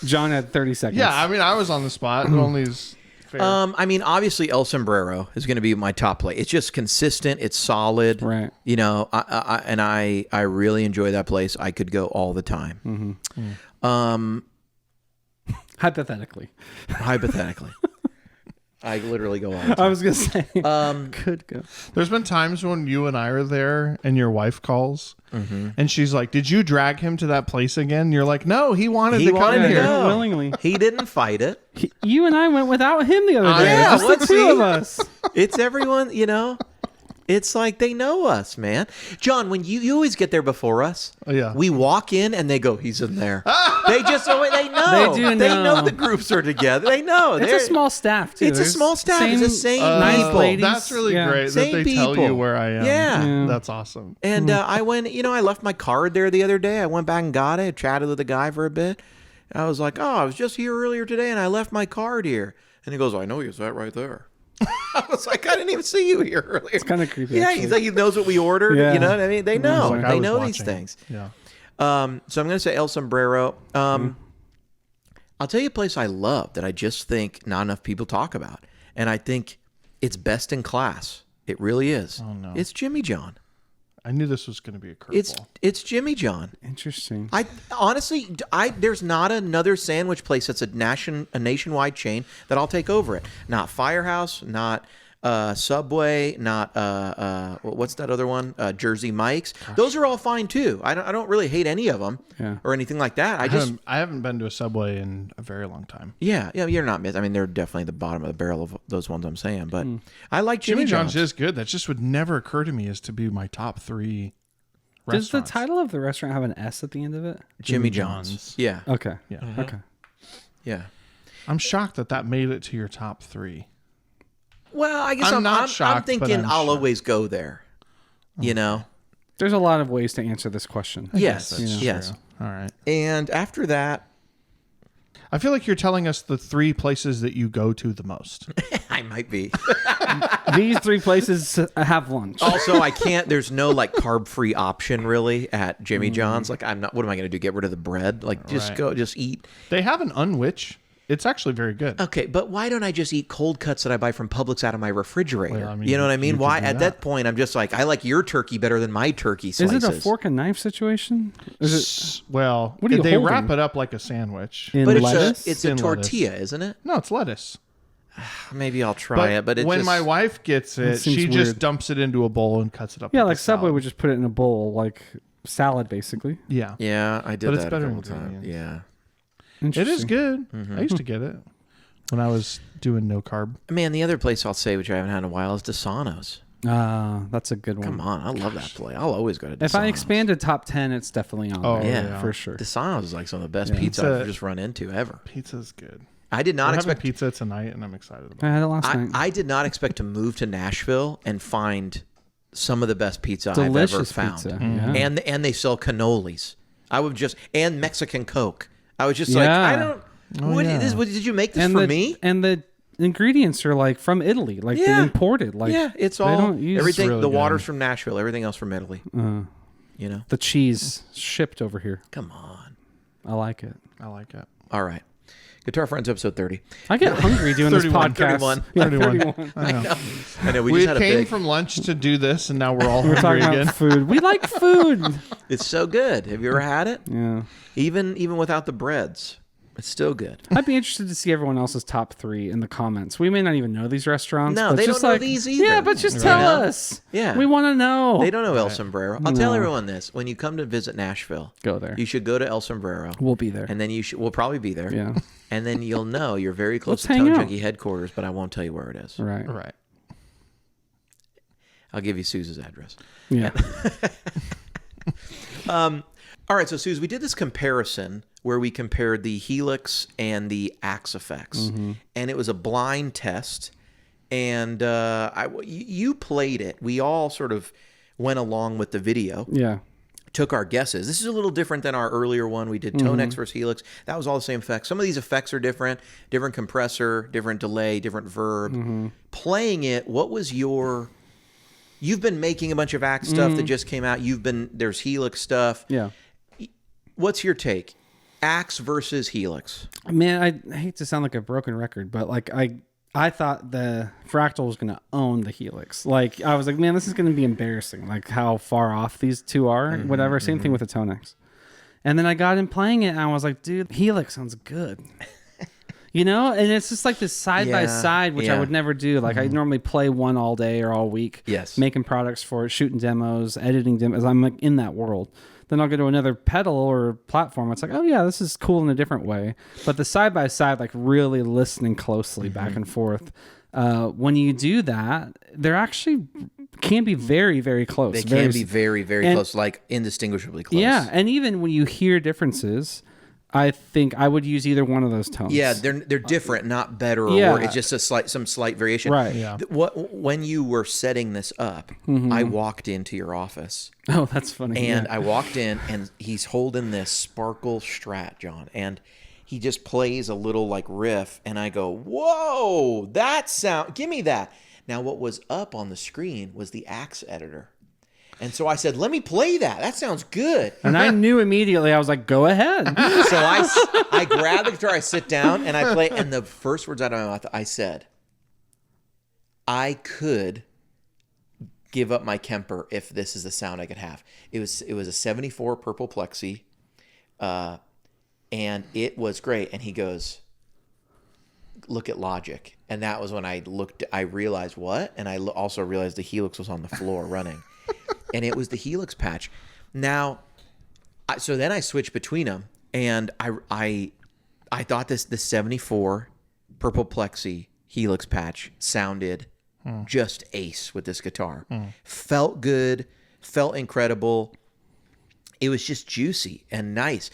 John had 30 seconds. Yeah, I mean, I was on the spot. It only is fair. I mean, obviously, El Sombrero is going to be my top play. It's just consistent. It's solid. Right. You know, I really enjoy that place. I could go all the time. Hypothetically. Hypothetically. I literally go all the I time. was going to say. Could go. There's been times when you and I are there and your wife calls and she's like, "Did you drag him to that place again?" You're like, "No, he wanted He to come wanted to here." go. Willingly. He didn't fight it. You and I went without him the other day. Yeah, Just the let's two see. of us. It's everyone, you know. It's like they know us, man. John, when you always get there before us. Yeah. We walk in and they go, "He's in there." They know. They do They know. know the groups are together. They know. It's a small staff, too. It's a There's small staff. It's the same people. ladies. That's really Yeah. great Same that they tell people. you where I am. Yeah. Yeah. That's awesome. And I went, I left my card there the other day. I went back and got it, chatted with the guy for a bit. I was like, "Oh, I was just here earlier today and I left my card here." And he goes, "I know you sat right there." I was like, "I didn't even see you here earlier." It's kind of creepy, Yeah, actually. he's like, he knows what we ordered. Yeah. You know what I mean? They know. Like, I They was know these watching. things. Yeah. So I'm going to say El Sombrero. I'll tell you a place I love that I just think not enough people talk about. And I think It's best in class. It really is. Oh, no. It's Jimmy John. I knew this was going to be a curveball. It's Jimmy John. Interesting. I honestly, there's not another sandwich place that's a nationwide chain that I'll take over it. Not Firehouse, not Subway, not what's that other one? Jersey Mike's. Those are all fine too. I don't really hate any of them or anything like that. I haven't been to a Subway in a very long time. Yeah, you're not missing. I mean, they're definitely the bottom of the barrel of those ones I'm saying, but I like Jimmy John's. is good. That just would never occur to me as to be my top 3 Does the restaurants. title of the restaurant have an S at the end of it? Jimmy John's. Yeah. Okay. Yeah. Okay. Yeah. I'm shocked that made it to your top 3. Well, I guess I'm I'm not shocked, I'm but thinking I'm I'll shocked. always go there. You know? There's a lot of ways to answer this question. Yes. That's Yes. true. All right. And after that, I feel like you're telling us the 3 places that you go to the most. I might be. These 3 places have lunch. Also, I can't. There's no like carb-free option really at Jimmy John's. Like, I'm not. What am I going to do? Get rid of the bread? Like, just Right. go, just eat. They have an unwich. It's actually very good. Okay, but why don't I just eat cold cuts that I buy from Publix out of my refrigerator? Well, I mean, you know what I mean? you could Why? do At that point, I'm just like, I like your turkey better than my turkey Is slices. it a fork and knife situation? Is Well, What are you they holding? wrap it up like a sandwich. it in But lettuce? it's a In tortilla, isn't it? No, it's lettuce. Maybe I'll try it. But it when just, my wife gets it, seems she just weird. dumps it into a bowl and cuts it up. Yeah, like like a Subway salad. would just put it in a bowl, like salad, basically. Yeah. yeah, I did But it's that better a couple times. ingredients. Yeah. It is good. Mm-hmm. I used to get it when I was doing no carb. Man, the other place I'll say, which I haven't had in a while, is DeSano's. That's a good one. Come on, I love that place. I'll always go to DeSano's. If I expanded top 10, it's definitely on Oh, there. yeah. For sure. DeSano's is like some of the best pizza Pizza- I've just run into ever. Pizza's good. I did not We're having expect pizza tonight, and I'm excited about I it. had it last night. I did not expect to move to Nashville and find some of the best pizza I've ever Delicious found. pizza. Mm-hmm. Yeah. And they sell cannolis. I would just and Mexican Coke. I was just like, Yeah. I don't. What yeah. is this? What, did you make this and for the, me? And the ingredients are like from Italy, like they Yeah. imported. Like Yeah, it's they all don't use everything. really The good. water's from Nashville. Everything else from Italy. You know. the cheese shipped over here. Come on. I like it. I like it. All right. Guitar Friends episode 30. I get hungry doing this 31, podcast. 31. Yeah, 31. I know. I know we We just had a came big. from lunch to do this, and now we're all We're hungry talking again. about food. We like food. It's so good. Have you ever had it? Yeah. Even without the breads, it's still good. I'd be interested to see everyone else's top 3 in the comments. We may not even know these restaurants. No, but they just don't know like, these either. Yeah, but just You tell know? us. Yeah. We want to know. They don't know El Sombrero. I'll tell No. everyone this: when you come to visit Nashville, Go there. you should go to El Sombrero, We'll be there. and then we'll probably be there. Yeah. And then you'll know you're very close Let's to hang Tone out. Junkie headquarters, but I won't tell you where it is. Right. Right. I'll give you Suze's address. Yeah. All right, so Suze, we did this comparison where we compared the Helix and the Axe Effects, and it was a blind test. And you played it. We all sort of went along with the video. Yeah. Took our guesses. This is a little different than our earlier one. We did Tonex versus Helix. That was all the same effects. Some of these effects are different compressor, different delay, different verb. Playing it, what was your... You've been making a bunch of Axe stuff that just came out. There's Helix stuff. Yeah. What's your take? Axe versus Helix. Man, I hate to sound like a broken record, but like I thought the Fractal was going to own the Helix. Like I was like, man, this is going to be embarrassing. Like how far off these two are, whatever. Same thing with the Tonex. And then I got in playing it and I was like, dude, Helix sounds good. You know, and it's just like this side by side, which I yeah. would never do. Like I normally play one all day or all week. Yes. Making products for it, shooting demos, editing demos. I'm like in that world. Then I'll go to another pedal or platform. It's like, oh yeah, this is cool in a different way. But the side by side, like really listening closely back and forth. When you do that, they're actually can be very, very close. They can be very, very and- close, like indistinguishably close. Yeah, and even when you hear differences, I think I would use either one of those tones. Yeah, they're different, not better or Yeah. worse. It's just some slight variation. Right. Yeah. When you were setting this up, I walked into your office. Oh, that's funny. And yeah. I walked in, and he's holding this Sparkle Strat, John, and he just plays a little like riff, and I go, "Whoa, that sound! Give me that!" Now, what was up on the screen was the Axe editor, and so I said, "Let me play that. That sounds good." And I knew immediately. I was like, "Go ahead." So I grab the guitar, I sit down, and I play. And the first words out of my mouth, I said, I could give up my Kemper if this is the sound I could have. It was a 74 purple plexi, and it was great. And he goes, look at Logic. And that was when I realized what? And I also realized the Helix was on the floor running. And it was the Helix patch. Now, so then I switched between them, and I thought the 74 purple plexi Helix patch sounded just ace with this guitar. Felt good, felt incredible. It was just juicy and nice.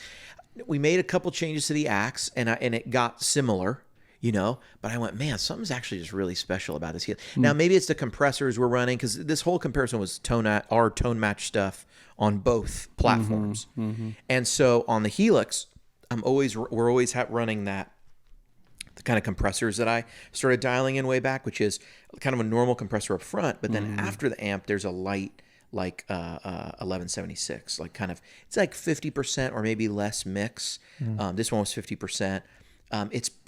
We made a couple changes to the axe, and it got similar, but I went, man, something's actually just really special about this Helix. Now, maybe it's the compressors we're running, because this whole comparison was our tone match stuff on both platforms. And so on the Helix, we're always running the kind of compressors that I started dialing in way back, which is kind of a normal compressor up front, but then after the amp, there's a light, like 1176, like kind of, it's like 50% or maybe less mix. This one was 50%.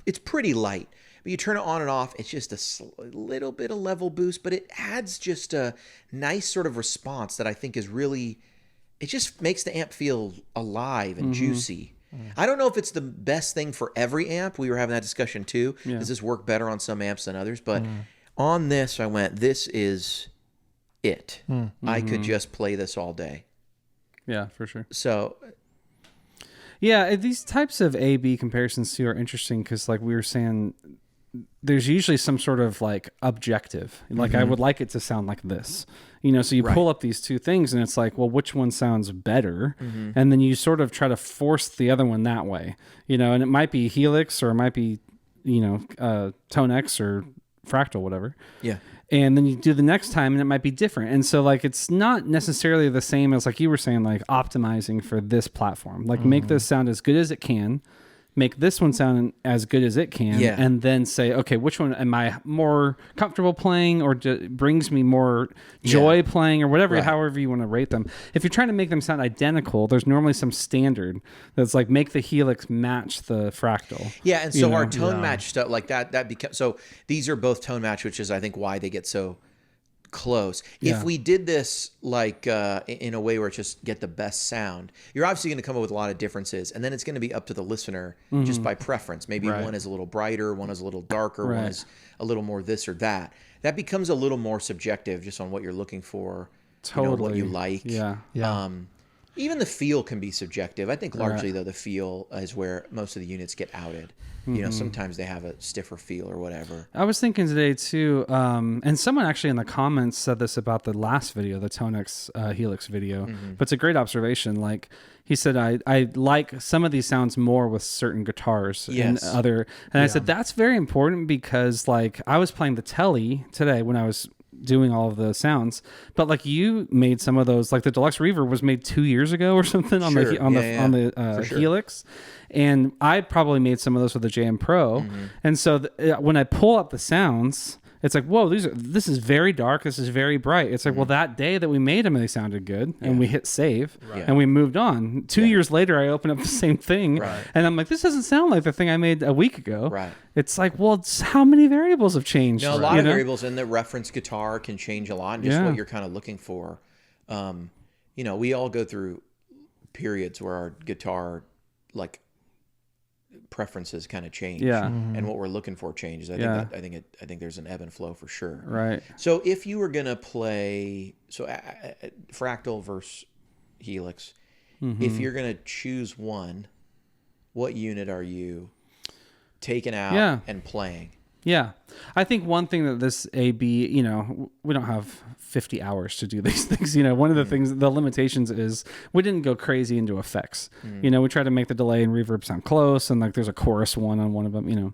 It's pretty light, but you turn it on and off, it's just a little bit of level boost, but it adds just a nice sort of response that I think is really, it just makes the amp feel alive and juicy. I don't know if it's the best thing for every amp. We were having that discussion too. Yeah. Does this work better on some amps than others? But on this, I went, this is it. I could just play this all day. Yeah, for sure. So, yeah, these types of A/B comparisons too are interesting because, like we were saying, there's usually some sort of like objective. Like I would like it to sound like this, so you pull up these two things and it's like, well, which one sounds better? And then you sort of try to force the other one that way, and it might be Helix or it might be, Tonex or Fractal, whatever. Yeah. And then you do the next time and it might be different. And so like, it's not necessarily the same as like you were saying, like optimizing for this platform, like make this sound as good as it can, make this one sound as good as it can, and then say, okay, which one am I more comfortable playing or brings me more joy playing or whatever, however you want to rate them. If you're trying to make them sound identical, there's normally some standard that's like make the Helix match the Fractal. Yeah, and so our tone match stuff like that becomes, so these are both tone match, which is I think why they get so close. If we did this like in a way where it's just get the best sound, you're obviously going to come up with a lot of differences, and then it's going to be up to the listener just by preference. Maybe one is a little brighter, one is a little darker, one is a little more this or that. That becomes a little more subjective just on what you're looking for, what you like. Even the feel can be subjective. I think largely though the feel is where most of the units get outed. Sometimes they have a stiffer feel or whatever. I was thinking today too, and someone actually in the comments said this about the last video, the Tonex Helix video, but it's a great observation. Like he said, I like some of these sounds more with certain guitars and I said, that's very important because like I was playing the Telly today when I was doing all of the sounds, but like you made some of those, like the Deluxe Reverb was made 2 years ago or something on the Helix, and I probably made some of those with the JM Pro, and so when I pull up the sounds, it's like, whoa, this is very dark, this is very bright. It's like, well, that day that we made them, they sounded good, and we hit save, and we moved on. 2 years later, I open up the same thing, and I'm like, this doesn't sound like the thing I made a week ago. It's like, well, how many variables have changed? A lot of variables, and the reference guitar can change a lot, and just what you're kind of looking for. We all go through periods where our guitar, like, preferences kind of change, and what we're looking for changes. I think there's an ebb and flow for sure. Right. So if you were gonna play, Fractal versus Helix, if you're gonna choose one, what unit are you taking out and playing? Yeah. I think one thing that this AB, we don't have 50 hours to do these things. One of the things, the limitations is we didn't go crazy into effects. We try to make the delay and reverb sound close, and like there's a chorus one on one of them,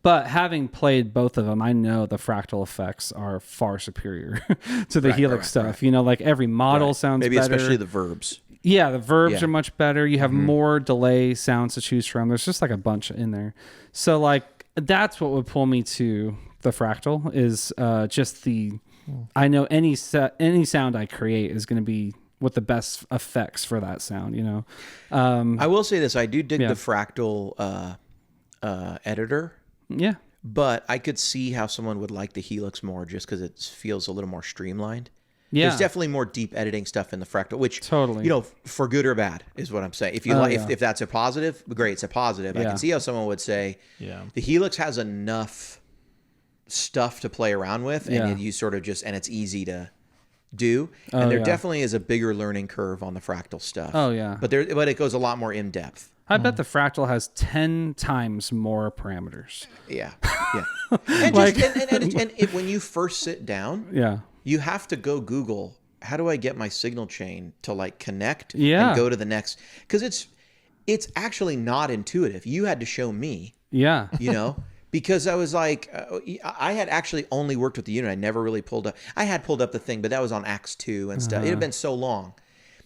But having played both of them, I know the Fractal effects are far superior to the Helix stuff. Like every model sounds maybe better. Especially the verbs. Yeah, the verbs are much better. You have more delay sounds to choose from. There's just like a bunch in there. So like, that's what would pull me to the Fractal is just I know any sound I create is going to be with the best effects for that sound, I will say this, I do dig the Fractal editor. Yeah. But I could see how someone would like the Helix more just because it feels a little more streamlined. Yeah. There's definitely more deep editing stuff in the Fractal, which, Totally. For good or bad is what I'm saying. If you if that's a positive, great, it's a positive. I Yeah. can see how someone would say, the Helix has enough stuff to play around with, and you sort of and it's easy to do. And there definitely is a bigger learning curve on the Fractal stuff. Oh, yeah. But it goes a lot more in depth. I bet the Fractal has 10 times more parameters. Yeah. And, when you first sit down, you have to go Google, how do I get my signal chain to like connect and go to the next? Because it's actually not intuitive. You had to show me. Yeah. Because I was like, I had actually only worked with the unit. I never really pulled up. I had pulled up the thing, but that was on Axe 2 and stuff. It had been so long.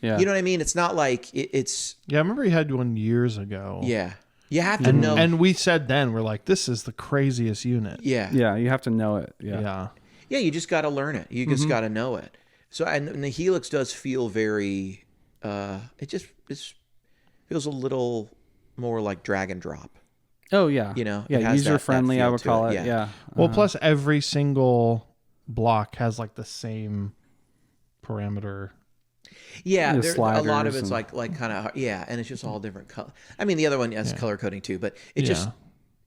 Yeah. You know what I mean? It's not like it's. Yeah, I remember you had one years ago. Yeah. You have to know. And we said then, we're like, this is the craziest unit. Yeah. Yeah, you have to know it. Yeah. Yeah, you just got to learn it. You just got to know it. So, and the Helix does feel very, it feels a little more like drag and drop. Oh, yeah. It has user friendly, that I would feel call to it. it. Yeah. Well, plus every single block has like the same parameter. Yeah, The a lot of sliders it's like kind of and it's just all different color. I mean, the other one has color coding too, but it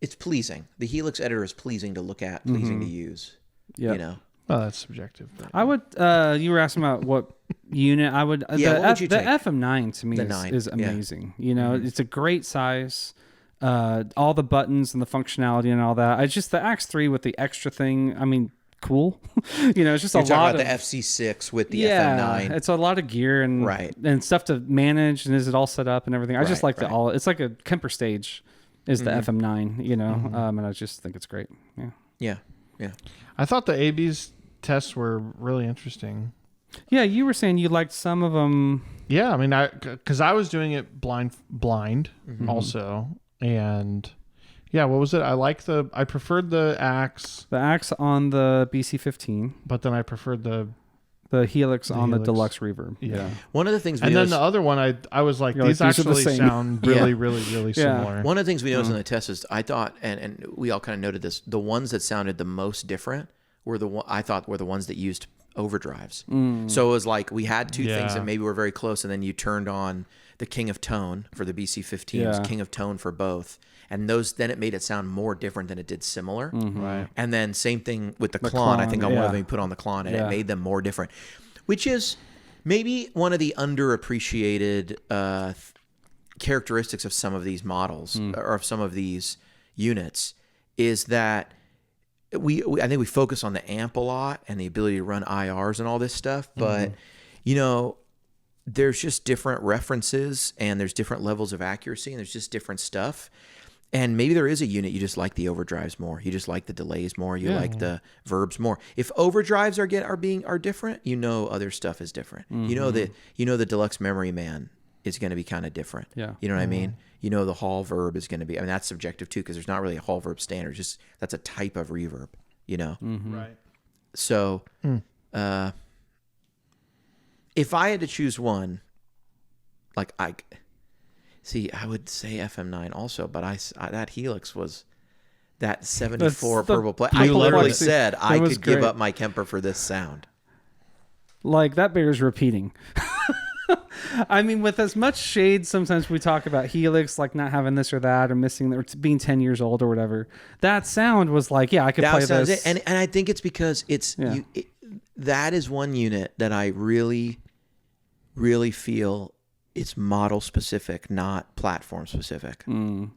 it's pleasing. The Helix editor is pleasing to look at, pleasing to use. Yeah. Well, that's subjective. But. I would. You were asking about what unit I would. What would you the take? FM9 to me is amazing. It's a great size. All the buttons and the functionality and all that. I just the Axe 3 with the extra thing. I mean, cool. It's just You're a talking lot about of the FC6 with the FM9. It's a lot of gear and stuff to manage. And is it all set up and everything? I just like the all. It's like a Kemper stage. Is the FM9? And I just think it's great. Yeah. I thought the AB's tests were really interesting. Yeah, you were saying you liked some of them. Yeah, I mean, because I was doing it blind also, and what was it? I preferred the Axe. The Axe on the BC15, but then I preferred the Helix on Helix. the Deluxe Reverb. Yeah. One of the things we and noticed, then the other one, I was like, these like, these are the actually same. sound really, really similar. one of the things we noticed in the test is I thought, and we all kind of noted this, the ones that sounded the most different were the ones that used overdrives. So it was like we had two things that maybe were very close, and then you turned on the King of Tone for the BC15, it was King of Tone for both. And then it made it sound more different than it did similar. Right. And then same thing with the Klon. I think on one of them you put on the Klon, and it made them more different, which is maybe one of the underappreciated characteristics of some of these models or of some of these units is that I think we focus on the amp a lot and the ability to run IRs and all this stuff, but there's just different references and there's different levels of accuracy and there's just different stuff. And maybe there is a unit you just like the overdrives more. You just like the delays more. You like the verbs more. If overdrives are different, other stuff is different. The Deluxe Memory Man is going to be kind of different. Yeah. You know what I mean? The Hall verb is going to be. I mean, that's subjective too because there's not really a Hall verb standard. Just that's a type of reverb. Right. So, if I had to choose one, I would say FM9 also, but that Helix was that 74 purple play. I literally said I could give up my Kemper for this sound. Like that bears repeating. I mean, with as much shade, sometimes we talk about Helix, like not having this or that, or missing, or being 10 years old or whatever. That sound was like, I could play this. And I think it's because that is one unit that I really, really feel it's model specific, not platform specific.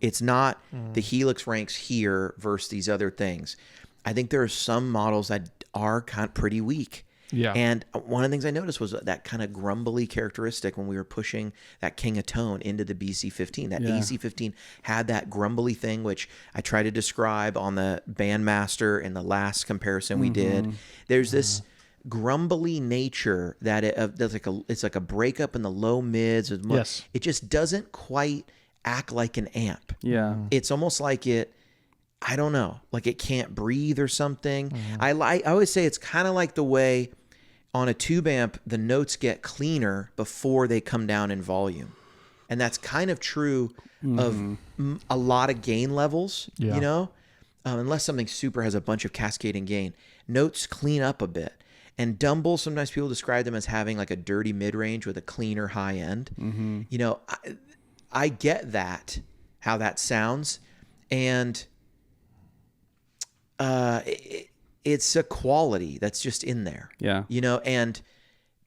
It's not the Helix ranks here versus these other things. I think there are some models that are kind of pretty weak. Yeah. And one of the things I noticed was that kind of grumbly characteristic when we were pushing that King of Tone into the BC15. That AC15 had that grumbly thing, which I tried to describe on the Bandmaster in the last comparison we did. There's this grumbly nature that it's like a breakup in the low mids. Yes. It just doesn't quite act like an amp. Yeah. It's almost like I don't know, like it can't breathe or something. I always say it's kind of like the way on a tube amp, the notes get cleaner before they come down in volume. And that's kind of true of a lot of gain levels, unless something super has a bunch of cascading gain, notes clean up a bit. And Dumble, sometimes people describe them as having like a dirty mid-range with a cleaner high end. Mm-hmm. You know, I get that, how that sounds. And it's a quality that's just in there. Yeah. You know, and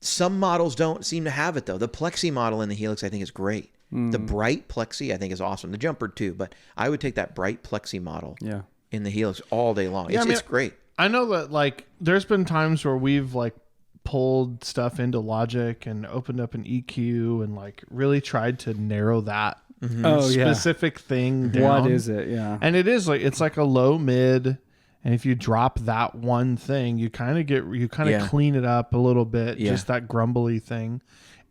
some models don't seem to have it, though. The Plexi model in the Helix, I think, is great. The bright Plexi, I think, is awesome. The Jumper, too. But I would take that bright Plexi model in the Helix all day long. It's great. I know that, like, there's been times where we've, like, pulled stuff into Logic and opened up an EQ and, like, really tried to narrow that specific thing down. What is it? Yeah. And it is, like, it's like a low mid. And if you drop that one thing, you kind of clean it up a little bit. Yeah. Just that grumbly thing.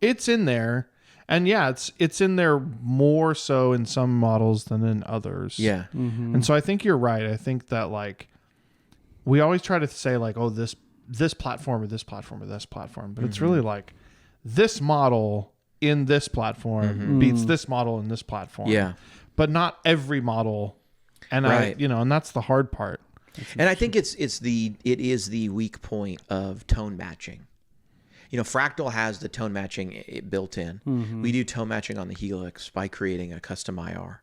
It's in there. And yeah, it's in there more so in some models than in others. Yeah. Mm-hmm. And so I think you're right. I think that, like, we always try to say, like, oh, this platform or this platform or this platform. But it's really like this model in this platform beats this model in this platform. Yeah. But not every model. And and that's the hard part. And I think it is the weak point of tone matching. You know, Fractal has the tone matching built in. We do tone matching on the Helix by creating a custom IR.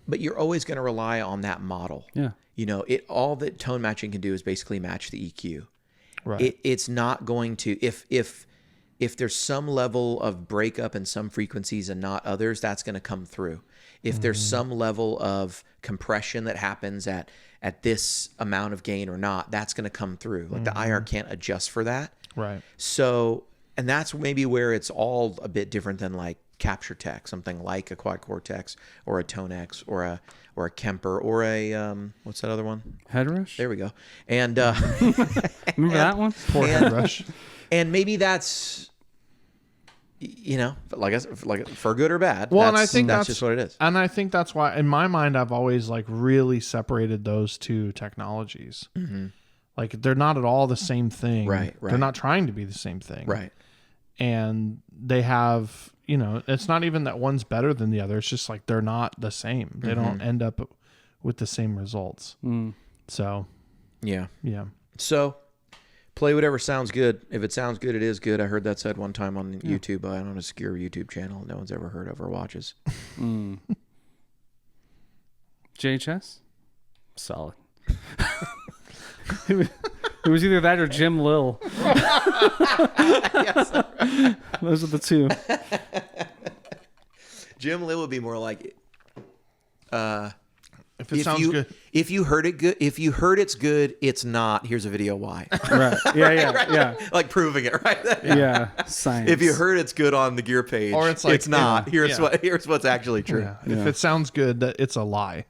But you're always going to rely on that model. Yeah. You know, all that tone matching can do is basically match the EQ. Right. It's not going to if there's some level of breakup in some frequencies and not others, that's going to come through. If there's some level of compression that happens at this amount of gain or not, that's going to come through. Like the IR can't adjust for that. Right. So, and that's maybe where it's all a bit different than like Capture Tech, something like a Quad Cortex or a Tonex or a Kemper or a what's that other one? Headrush? There we go. And Remember that one? Poor Headrush. And maybe that's, you know, like for good or bad. Well, and I think that's just what it is. And I think that's why, in my mind, I've always, like, really separated those two technologies. Like, they're not at all the same thing. Right. They're not trying to be the same thing. Right. And they have, you know, it's not even that one's better than the other. It's just like they're not the same. They don't end up with the same results. So, Yeah. yeah. So, play whatever sounds good. If it sounds good, it is good. I heard that said one time on YouTube on an obscure YouTube channel no one's ever heard of or watches. JHS? Solid. It was either that or Jim Lil. Those are the two. Jim Lee would be more like If it sounds good. If you heard it good, if you heard it's good, it's not. Here's a video why. Right. Yeah. Yeah. Like proving it, right? Yeah. Science. If you heard it's good on the gear page, Or it's like, it's not. Here's what's actually true. Yeah. If it sounds good, that it's a lie.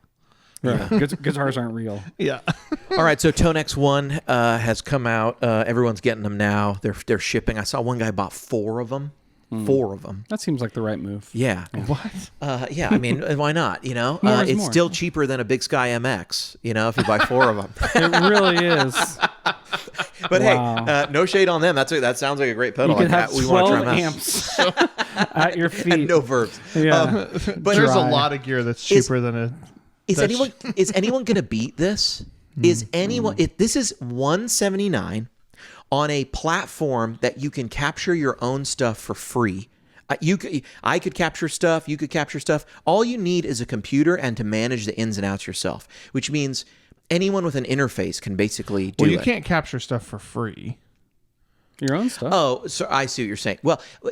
Right. Guitars aren't real. Yeah. All right, so Tonex 1 has come out. Everyone's getting them now. They're shipping. I saw one guy bought 4 of them. 4 of them. That seems like the right move. Yeah. What? Yeah, I mean, why not? You know, More is it's more. still cheaper than a Big Sky MX. You know, if you buy 4 of them. It really is. But Wow. hey, no shade on them. That sounds like a great pedal. You could Like have we want to try 12 them out. amps at your feet. And no verbs. Yeah. But There's Dry. a lot of gear that's cheaper than a. Is that's- anyone going to beat this? Is anyone? If this is $179 on a platform that you can capture your own stuff for free. I could capture stuff. You could capture stuff. All you need is a computer and to manage the ins and outs yourself, which means anyone with an interface can basically do it. Well, you can't capture stuff for free. Your own stuff. Oh, so I see what you're saying. Well, for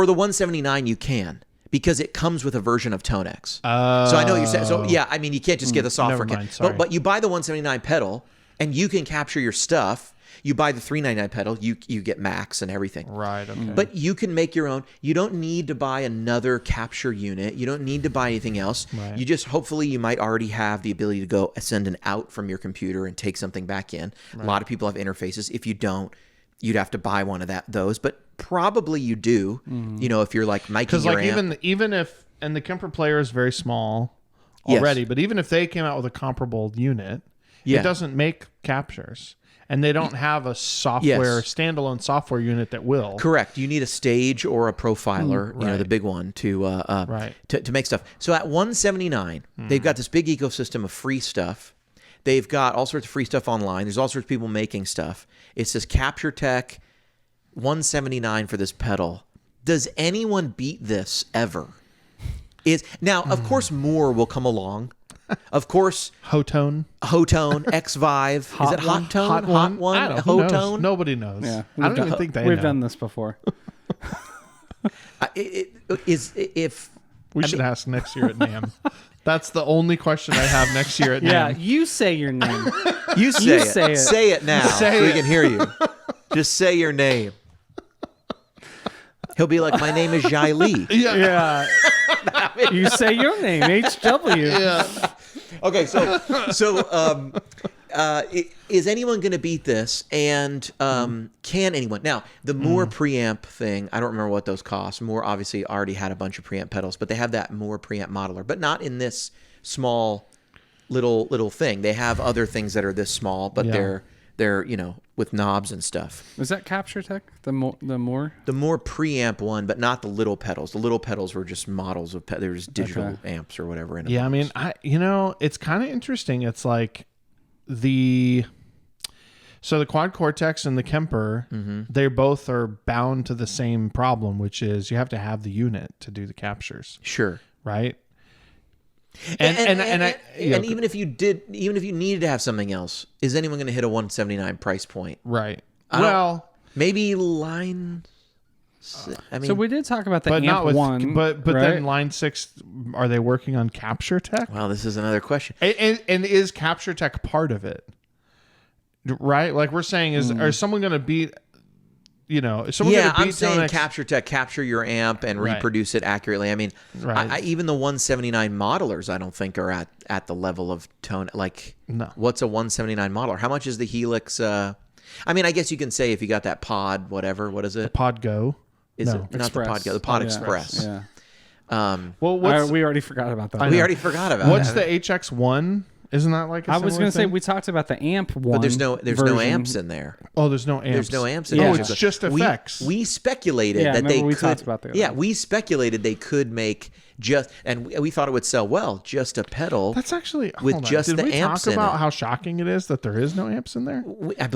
the $179 you can. Because it comes with a version of Tonex. So I know what you're saying. So yeah, I mean, you can't just get the software. never mind, sorry. But you buy the $179 pedal, and you can capture your stuff. You buy the $399 pedal, you get Max and everything. Right. Okay. But you can make your own. You don't need to buy another capture unit. You don't need to buy anything else. Right. You just, hopefully you might already have the ability to go send an out from your computer and take something back in. Right. A lot of people have interfaces. If you don't, you'd have to buy one of those. But probably you do. You know, if you're like miking Because your like amp. even if, and the Kemper player is very small Yes. already, but even if they came out with a comparable unit, Yeah. it doesn't make captures. and they don't have a software standalone software unit that will. Correct. You need a stage or a profiler, you know, Right. the big one to Right. to make stuff. So at 179, they've got this big ecosystem of free stuff. They've got all sorts of free stuff online. There's all sorts of people making stuff. It says Capture Tech 179 for this pedal. Does anyone beat this ever? Of course, more will come along. Of course, Hotone. X Vive. Is it Hot Tone? Hot one. I don't know. Who knows? Hotone? Nobody knows. Yeah, I don't even think they We've know. done this before. We should ask next year at NAMM. That's the only question I have next year at Yeah, NAMM. you say your name. You say it. say it. Say it now Say so we it. can hear you. Just say your name. He'll be like, my name is Jai Lee. Yeah. You say your name, HW. Yeah. Okay, is anyone going to beat this? And can anyone? Now, the Moore preamp thing, I don't remember what those cost. Moore obviously already had a bunch of preamp pedals, but they have that Moore preamp modeler, but not in this small little thing. They have other things that are this small, but Yeah. they're with knobs and stuff. Was that Capture Tech? The more? The Moore preamp one, but not the little pedals. The little pedals were just models of they were just digital amps or whatever. In a Yeah, I box. mean, it's kind of interesting. It's like the Quad Cortex and the Kemper, they both are bound to the same problem, which is you have to have the unit to do the captures, Sure. right? And even if you needed to have something else, is anyone going to hit a 179 price point? Right. Well, maybe line. I mean, So we did talk about the but amp not with one, but right? then line 6, are they working on Capture Tech? well, this is another question. And is Capture Tech part of it? Right? Like we're saying, is someone going to beat? Is someone going to beat? I'm saying Tonex? Capture Tech, capture your amp and Right. reproduce it accurately. I mean, Right. even the 179 modelers, I don't think are at the level of tone. Like, No. What's a 179 modeler? How much is the Helix? I mean, I guess you can say if you got that Pod, whatever. What is it? Pod Go. Is No. it not the Pod Go? The Pod Yeah. Express. Yeah. Well, what's We already forgot about that. We already forgot about what's that. the HX1? Isn't that like a I was similar going to say thing? we talked about the amp one. But there's no version. amps in there. Oh, there's no amps. There's no amps in Oh, there. it's just effects. We speculated Yeah, that they remember we could. talked about that. Yeah, we speculated they could make and we thought it would sell well, just a pedal. That's actually with hold on. just Did the we amps talk in about it. how shocking it is that there is no amps in there? I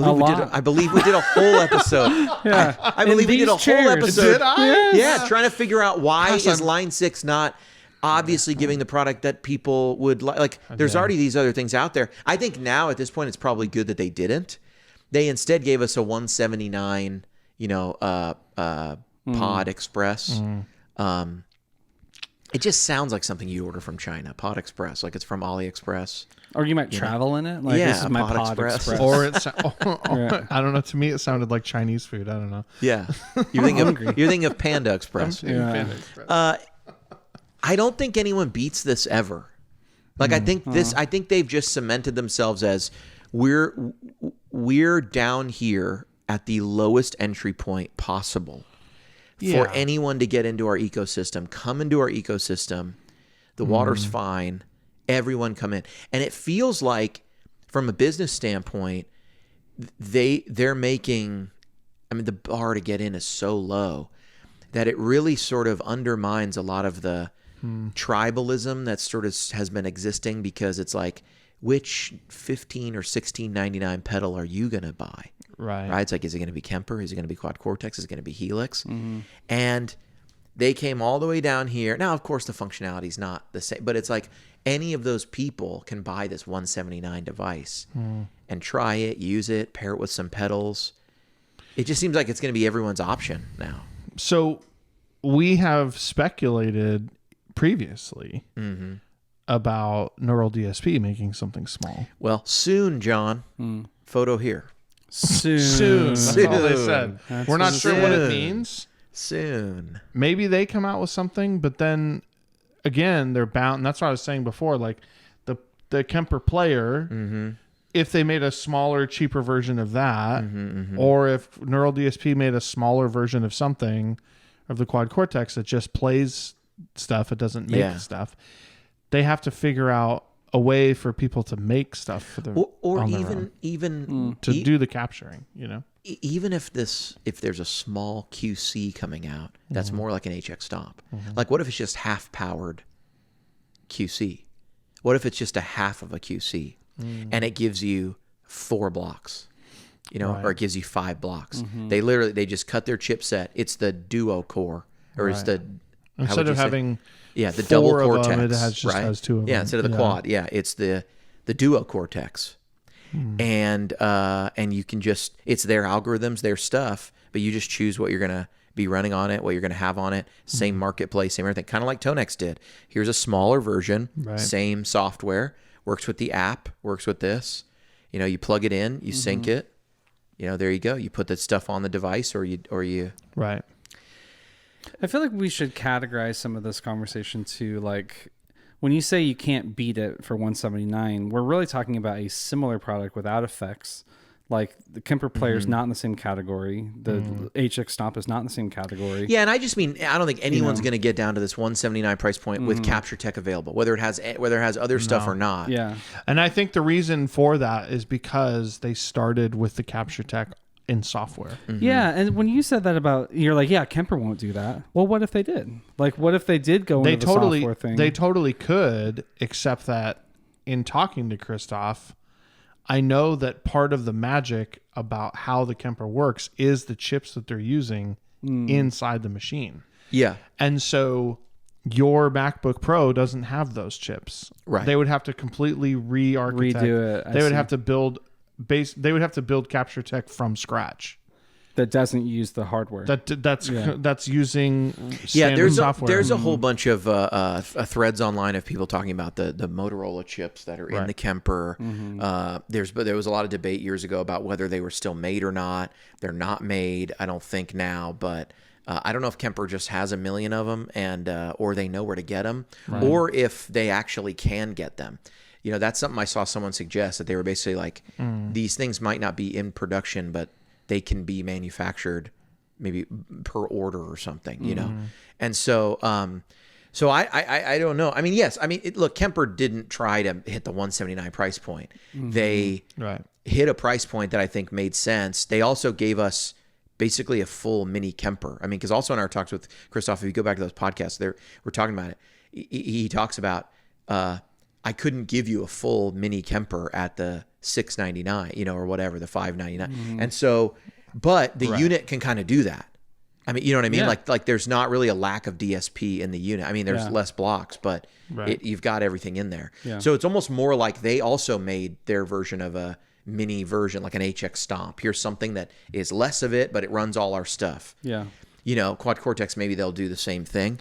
believe we did a whole episode. Yeah. I believe we In did a these whole chairs. episode. Did I? Yeah, trying to figure out why Gosh, is I'm- Line 6 not obviously giving the product that people would like. Like, there's already these other things out there. I think now at this point, it's probably good that they didn't. They instead gave us a 179, Pod Express. It just sounds like something you order from China. Pod Express, like it's from AliExpress. Or you might travel in it. Like, Yeah, this is my Pod Pod Express. Express. Or it's I don't know. To me, it sounded like Chinese food. I don't know. Yeah, you're thinking of Panda Express. Yeah. I don't think anyone beats this ever. Like I think they've just cemented themselves as we're down here at the lowest entry point possible for Yeah. anyone to get into our ecosystem. Come into our ecosystem. The water's fine. Everyone come in. And it feels like from a business standpoint, they're making, I mean, the bar to get in is so low that it really sort of undermines a lot of the tribalism that sort of has been existing, because it's like, which $15 or $16.99 pedal are you going to buy? Right. It's like, is it going to be Kemper? Is it going to be Quad Cortex? Is it going to be Helix? And they came all the way down here. Now, of course, the functionality is not the same, but it's like any of those people can buy this 179 device and try it, use it, pair it with some pedals. It just seems like it's going to be everyone's option now. So we have speculated previously about Neural DSP making something small. Well, soon, John. Photo here. Soon. That's all they Soon. said. That's We're not what sure it what it said. means. Soon. Maybe they come out with something, but then again, they're bound. And that's what I was saying before. Like the Kemper player, if they made a smaller, cheaper version of that, or if Neural DSP made a smaller version of something of the Quad Cortex that just plays stuff, it doesn't make Yeah. stuff. They have to figure out a way for people to make stuff for the or on their even own, even to do the capturing. Even if there's a small QC coming out that's Mm-hmm. more like an HX stomp. Like what if it's just half powered QC? What if it's just a half of a QC and it gives you 4 blocks? Right. Or it gives you 5 blocks. They just cut their chipset. It's the duo core, or it's the Instead of having the 4 double of cortex. them, it just has 2 of them. Yeah, instead of the quad. Yeah, it's the duo cortex, and you can just it's their algorithms, their stuff, but you just choose what you're gonna be running on it, what you're gonna have on it. Same marketplace, same everything. Kind of like Tonex did. Here's a smaller version, same software, works with the app, works with this. You plug it in, you sync it. There you go. You put that stuff on the device, or you. Right. I feel like we should categorize some of this conversation to like when you say you can't beat it for 179, we're really talking about a similar product without effects. Like the Kemper player is not in the same category. The HX Stomp is not in the same category. Yeah, and I just mean I don't think anyone's going to get down to this 179 price point with capture tech available, whether it has other stuff or not. Yeah. And I think the reason for that is because they started with the capture tech in software. Yeah, and when you said that about, you're like, yeah, Kemper won't do that. Well, what if they did? Like, what if they did go into the software thing? They totally could, except that in talking to Christoph, I know that part of the magic about how the Kemper works is the chips that they're using inside the machine. Yeah. And so your MacBook Pro doesn't have those chips. Right. They would have to completely re-architect. Redo it. They would have to build capture tech from scratch. That doesn't use the hardware. That's using standard software. There's a whole bunch of threads online of people talking about the Motorola chips that are in the Kemper. There was a lot of debate years ago about whether they were still made or not. They're not made, I don't think now, but I don't know if Kemper just has a million of them and or they know where to get them, or if they actually can get them. That's something I saw someone suggest, that they were basically like, these things might not be in production, but they can be manufactured maybe per order or something, And so, I don't know. I mean, yes. I mean, look, Kemper didn't try to hit the 179 price point. They hit a price point that I think made sense. They also gave us basically a full mini Kemper. I mean, because also in our talks with Christoph, if you go back to those podcasts, we're talking about it. He talks about, I couldn't give you a full mini Kemper at the $699, or whatever, the $599. And so, but the unit can kind of do that. I mean, you know what I mean? Yeah. Like there's not really a lack of DSP in the unit. I mean, there's less blocks, but you've got everything in there. Yeah. So it's almost more like they also made their version of a mini version, like an HX Stomp. Here's something that is less of it, but it runs all our stuff. Yeah. Quad Cortex, maybe they'll do the same thing.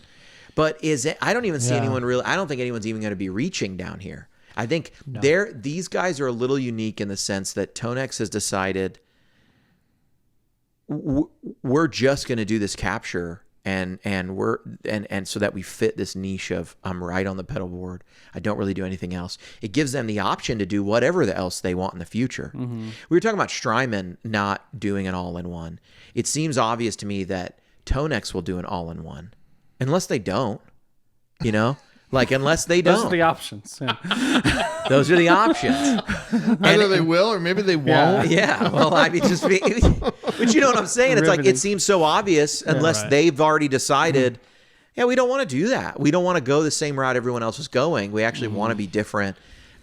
But I don't even see anyone really, I don't think anyone's even going to be reaching down here. I think these guys are a little unique in the sense that Tonex has decided we're just going to do this capture and so that we fit this niche of I'm right on the pedal board. I don't really do anything else. It gives them the option to do whatever else they want in the future. We were talking about Strymon not doing an all-in-one. It seems obvious to me that Tonex will do an all-in-one. Unless they don't, unless they don't. Those are the options. Yeah. Those are the options. Either they will or maybe they won't. Yeah. Well, I mean, but you know what I'm saying? It's like, it seems so obvious unless they've already decided, we don't want to do that. We don't want to go the same route everyone else is going. We actually want to be different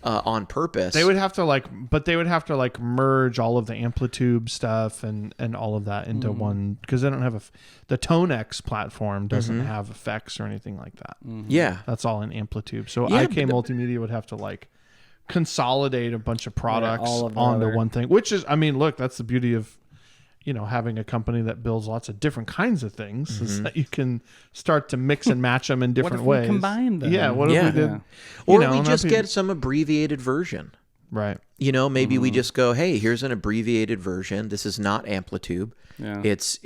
on purpose. They would have to merge all of the Amplitude stuff and all of that into one, because they don't have the Tonex platform doesn't have effects or anything like that. Yeah. That's all in Amplitude. So Yeah, IK Multimedia would have to consolidate a bunch of products all of onto other- one thing, which is, I mean, look, that's the beauty of having a company that builds lots of different kinds of things, is that you can start to mix and match them in different What if ways. we combine them? Yeah. What if we did? Yeah. Or we just get some abbreviated version. right. Maybe we just go, hey, here's an abbreviated version. This is not Amplitude. Yeah. It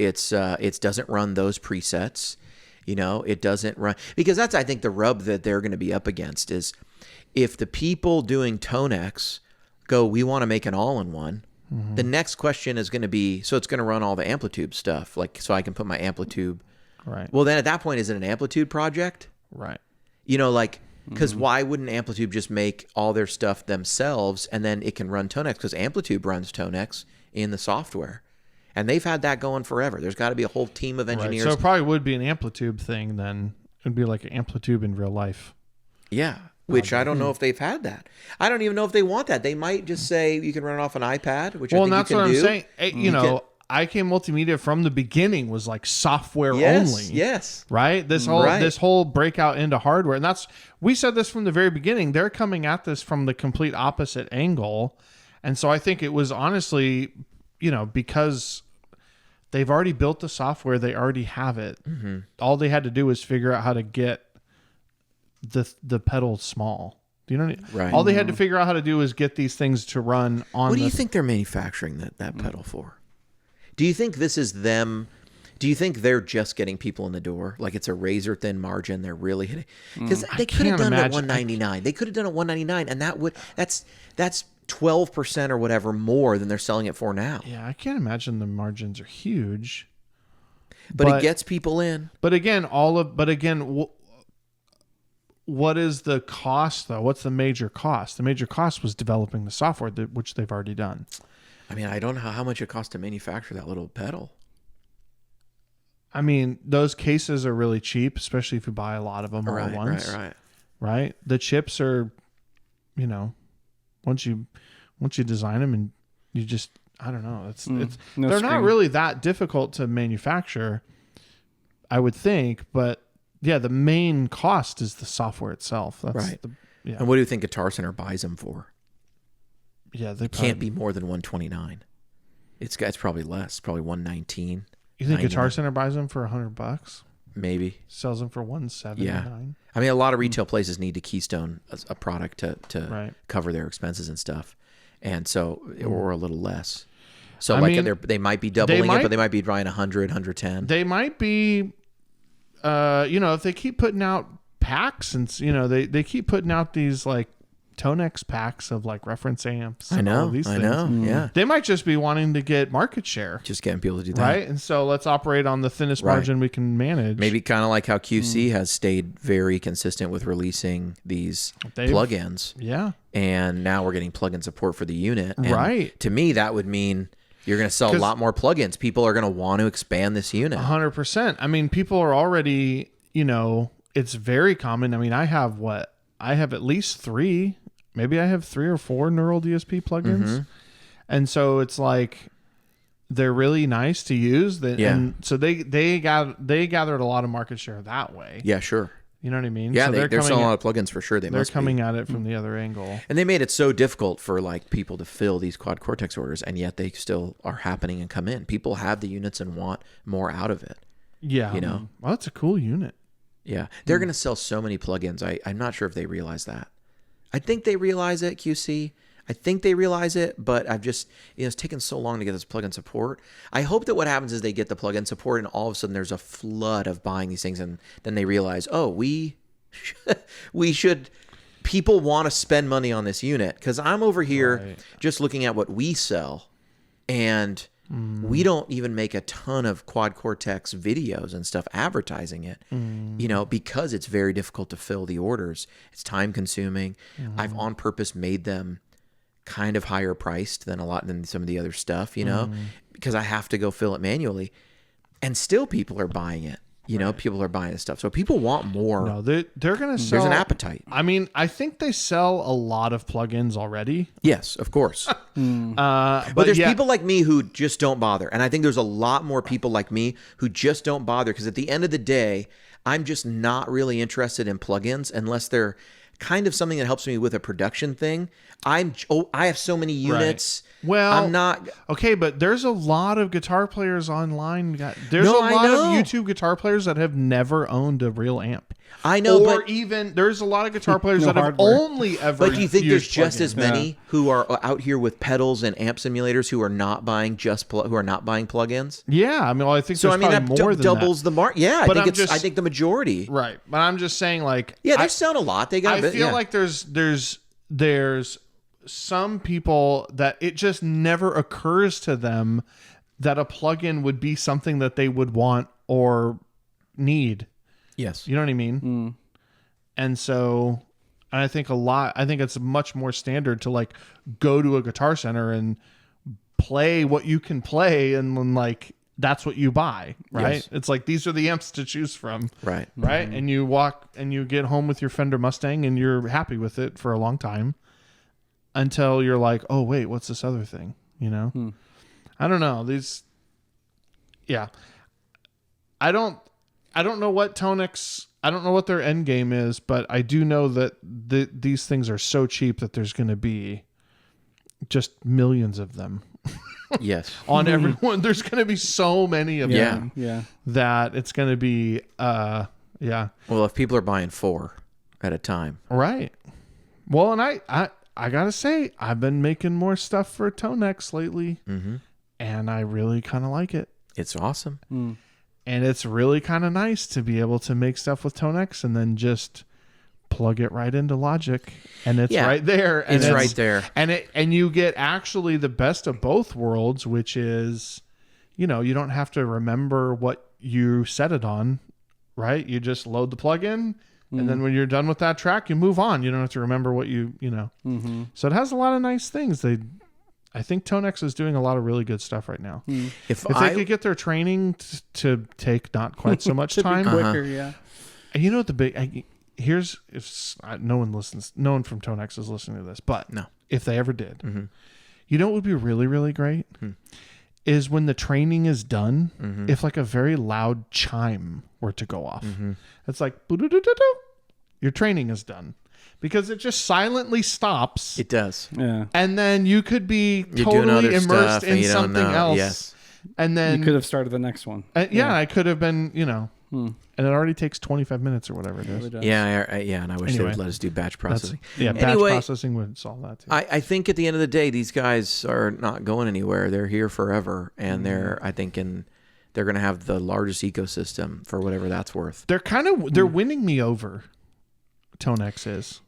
doesn't run those presets. It doesn't run, because that's, I think, the rub that they're going to be up against is if the people doing Tonex go, we want to make an all-in-one. The next question is going to be, so it's going to run all the Amplitude stuff, so I can put my Amplitude. Right. Well, then at that point, is it an Amplitude project? Right. Because why wouldn't Amplitude just make all their stuff themselves and then it can run Tonex? Because Amplitude runs Tonex in the software. And they've had that going forever. There's got to be a whole team of engineers. Right. So it probably would be an Amplitude thing then. It would be like an Amplitude in real life. Yeah, which I don't know if they've had that. I don't even know if they want that. They might just say you can run it off an iPad, which I think that's you can what I'm do. saying. You know, IK Multimedia from the beginning was like software only. Yes. Right? This whole breakout into hardware. And we said this from the very beginning. They're coming at this from the complete opposite angle. And so I think it was honestly, because they've already built the software, they already have it. Mm-hmm. All they had to do was figure out how to get the pedal small. Do you know what I mean? Right. All they had to figure out how to do was get these things to run on. What do you think they're manufacturing that pedal for? Do you think this is them? Do you think they're just getting people in the door? Like it's a razor thin margin. They're really hitting because they could have done it at $199. They could have done it at $199, and that's 12% or whatever more than they're selling it for now. Yeah, I can't imagine the margins are huge. But it gets people in. But again, what is the cost though? What's the major cost? The major cost was developing the software, which they've already done. I mean, I don't know how much it costs to manufacture that little pedal. I mean, those cases are really cheap, especially if you buy a lot of them all at once. Right. The chips are, once you design them and you just, I don't know, they're not really that difficult to manufacture, I would think, but yeah, the main cost is the software itself. That's right. And what do you think Guitar Center buys them for? Yeah, it can't be more than $129. It's probably less, probably $119. You think Guitar Center buys them for $100? Maybe sells them for $179. Yeah, I mean, a lot of retail places need to keystone a product to cover their expenses and stuff, and so or a little less. So they might be doubling it, but they might be buying 100, 110. They might be, if they keep putting out packs and they keep putting out these like Tonex packs of like reference amps. I know. Yeah. They might just be wanting to get market share. Just getting people to do that. Right. And so let's operate on the thinnest margin we can manage. Maybe kind of like how QC has stayed very consistent with releasing these plugins. Yeah. And now we're getting plugin support for the unit. And right. To me, that would mean you're going to sell a lot more plugins. People are going to want to expand this unit. 100%. I mean, people are already, it's very common. I mean, I have at least 3. Maybe I have 3 or 4 Neural DSP plugins. Mm-hmm. And so it's like they're really nice to use. And so they gathered a lot of market share that way. Yeah, sure. You know what I mean? Yeah, so they're selling a lot of plugins for sure. They're coming at it from the other angle. And they made it so difficult for like people to fill these Quad Cortex orders, and yet they still are happening and come in. People have the units and want more out of it. Yeah. Well, that's a cool unit. Yeah. They're going to sell so many plugins. I'm not sure if they realize that. I think they realize it, QC. I think they realize it, but I've just, it's taken so long to get this plugin support. I hope that what happens is they get the plugin support and all of a sudden there's a flood of buying these things, and then they realize, we should, people want to spend money on this unit, because I'm over here just looking at what we sell, and we don't even make a ton of Quad Cortex videos and stuff advertising it, because it's very difficult to fill the orders. It's time consuming. I've on purpose made them kind of higher priced than some of the other stuff, because I have to go fill it manually, and still people are buying it. People are buying this stuff. So people want more. No, they're going to sell. There's an appetite. I mean, I think they sell a lot of plugins already. Yes, of course. But there's people like me who just don't bother. And I think there's a lot more people like me who just don't bother, because at the end of the day, I'm just not really interested in plugins unless they're kind of something that helps me with a production thing. I have so many units. Right. Well, I'm not okay, but there's a lot of guitar players online. There's a lot of YouTube guitar players that have never owned a real amp. I know, but even there's a lot of guitar players that have only ever. But do you think there's just as many who are out here with pedals and amp simulators who are not buying plugins? Yeah, I mean, I think so. There's I mean, that more than doubles the mark. Yeah, but I think the majority. Right, but I'm just saying, like, they're selling a lot. They got. I feel like there's some people that it just never occurs to them that a plugin would be something that they would want or need. Yes. You know what I mean? And so And I think it's much more standard to like go to a Guitar Center and play what you can play, and then like that's what you buy, right? Yes. It's like these are the amps to choose from, Right. And you walk and you get home with your Fender Mustang and you're happy with it for a long time until you're like, oh wait, what's this other thing? You know, I don't know these. Yeah, I don't know what Tonex. I don't know what their end game is, but I do know that these things are so cheap that there's going to be just millions of them. Yes. On everyone. There's going to be so many of them Yeah. that it's going to be, yeah. Well, if people are buying 4 at a time. Right. Well, and I got to say, I've been making more stuff for Tonex lately, and I really kind of like it. It's awesome. And it's really kind of nice to be able to make stuff with Tonex and then just plug it right into Logic, and it's right there. And it's right there. And you get actually the best of both worlds, which is, you know, you don't have to remember what you set it on, right? You just load the plugin, and then when you're done with that track, you move on. You don't have to remember what you know. So it has a lot of nice things. I think Tonex is doing a lot of really good stuff right now. If they could get their training to take not quite so much time, Quicker, yeah. and you know what the big no one from Tonex is listening to this, but No. if they ever did, you know what would be really, really great is when the training is done, if like a very loud chime were to go off. It's like, your training is done. Because it just silently stops. It does. Yeah. And then you could be You're doing totally other immersed stuff and in you don't something know. else. Yes. And then You could have started the next one. I could have been, you know, and it already takes 25 minutes or whatever it is. Really does. Yeah, and I wish they Anyway. would let us do batch processing. Batch Anyway, processing would solve that too. I think at the end of the day, these guys are not going anywhere. They're here forever, and they're going to have the largest ecosystem for whatever that's worth. They're winning me over. Tonex is.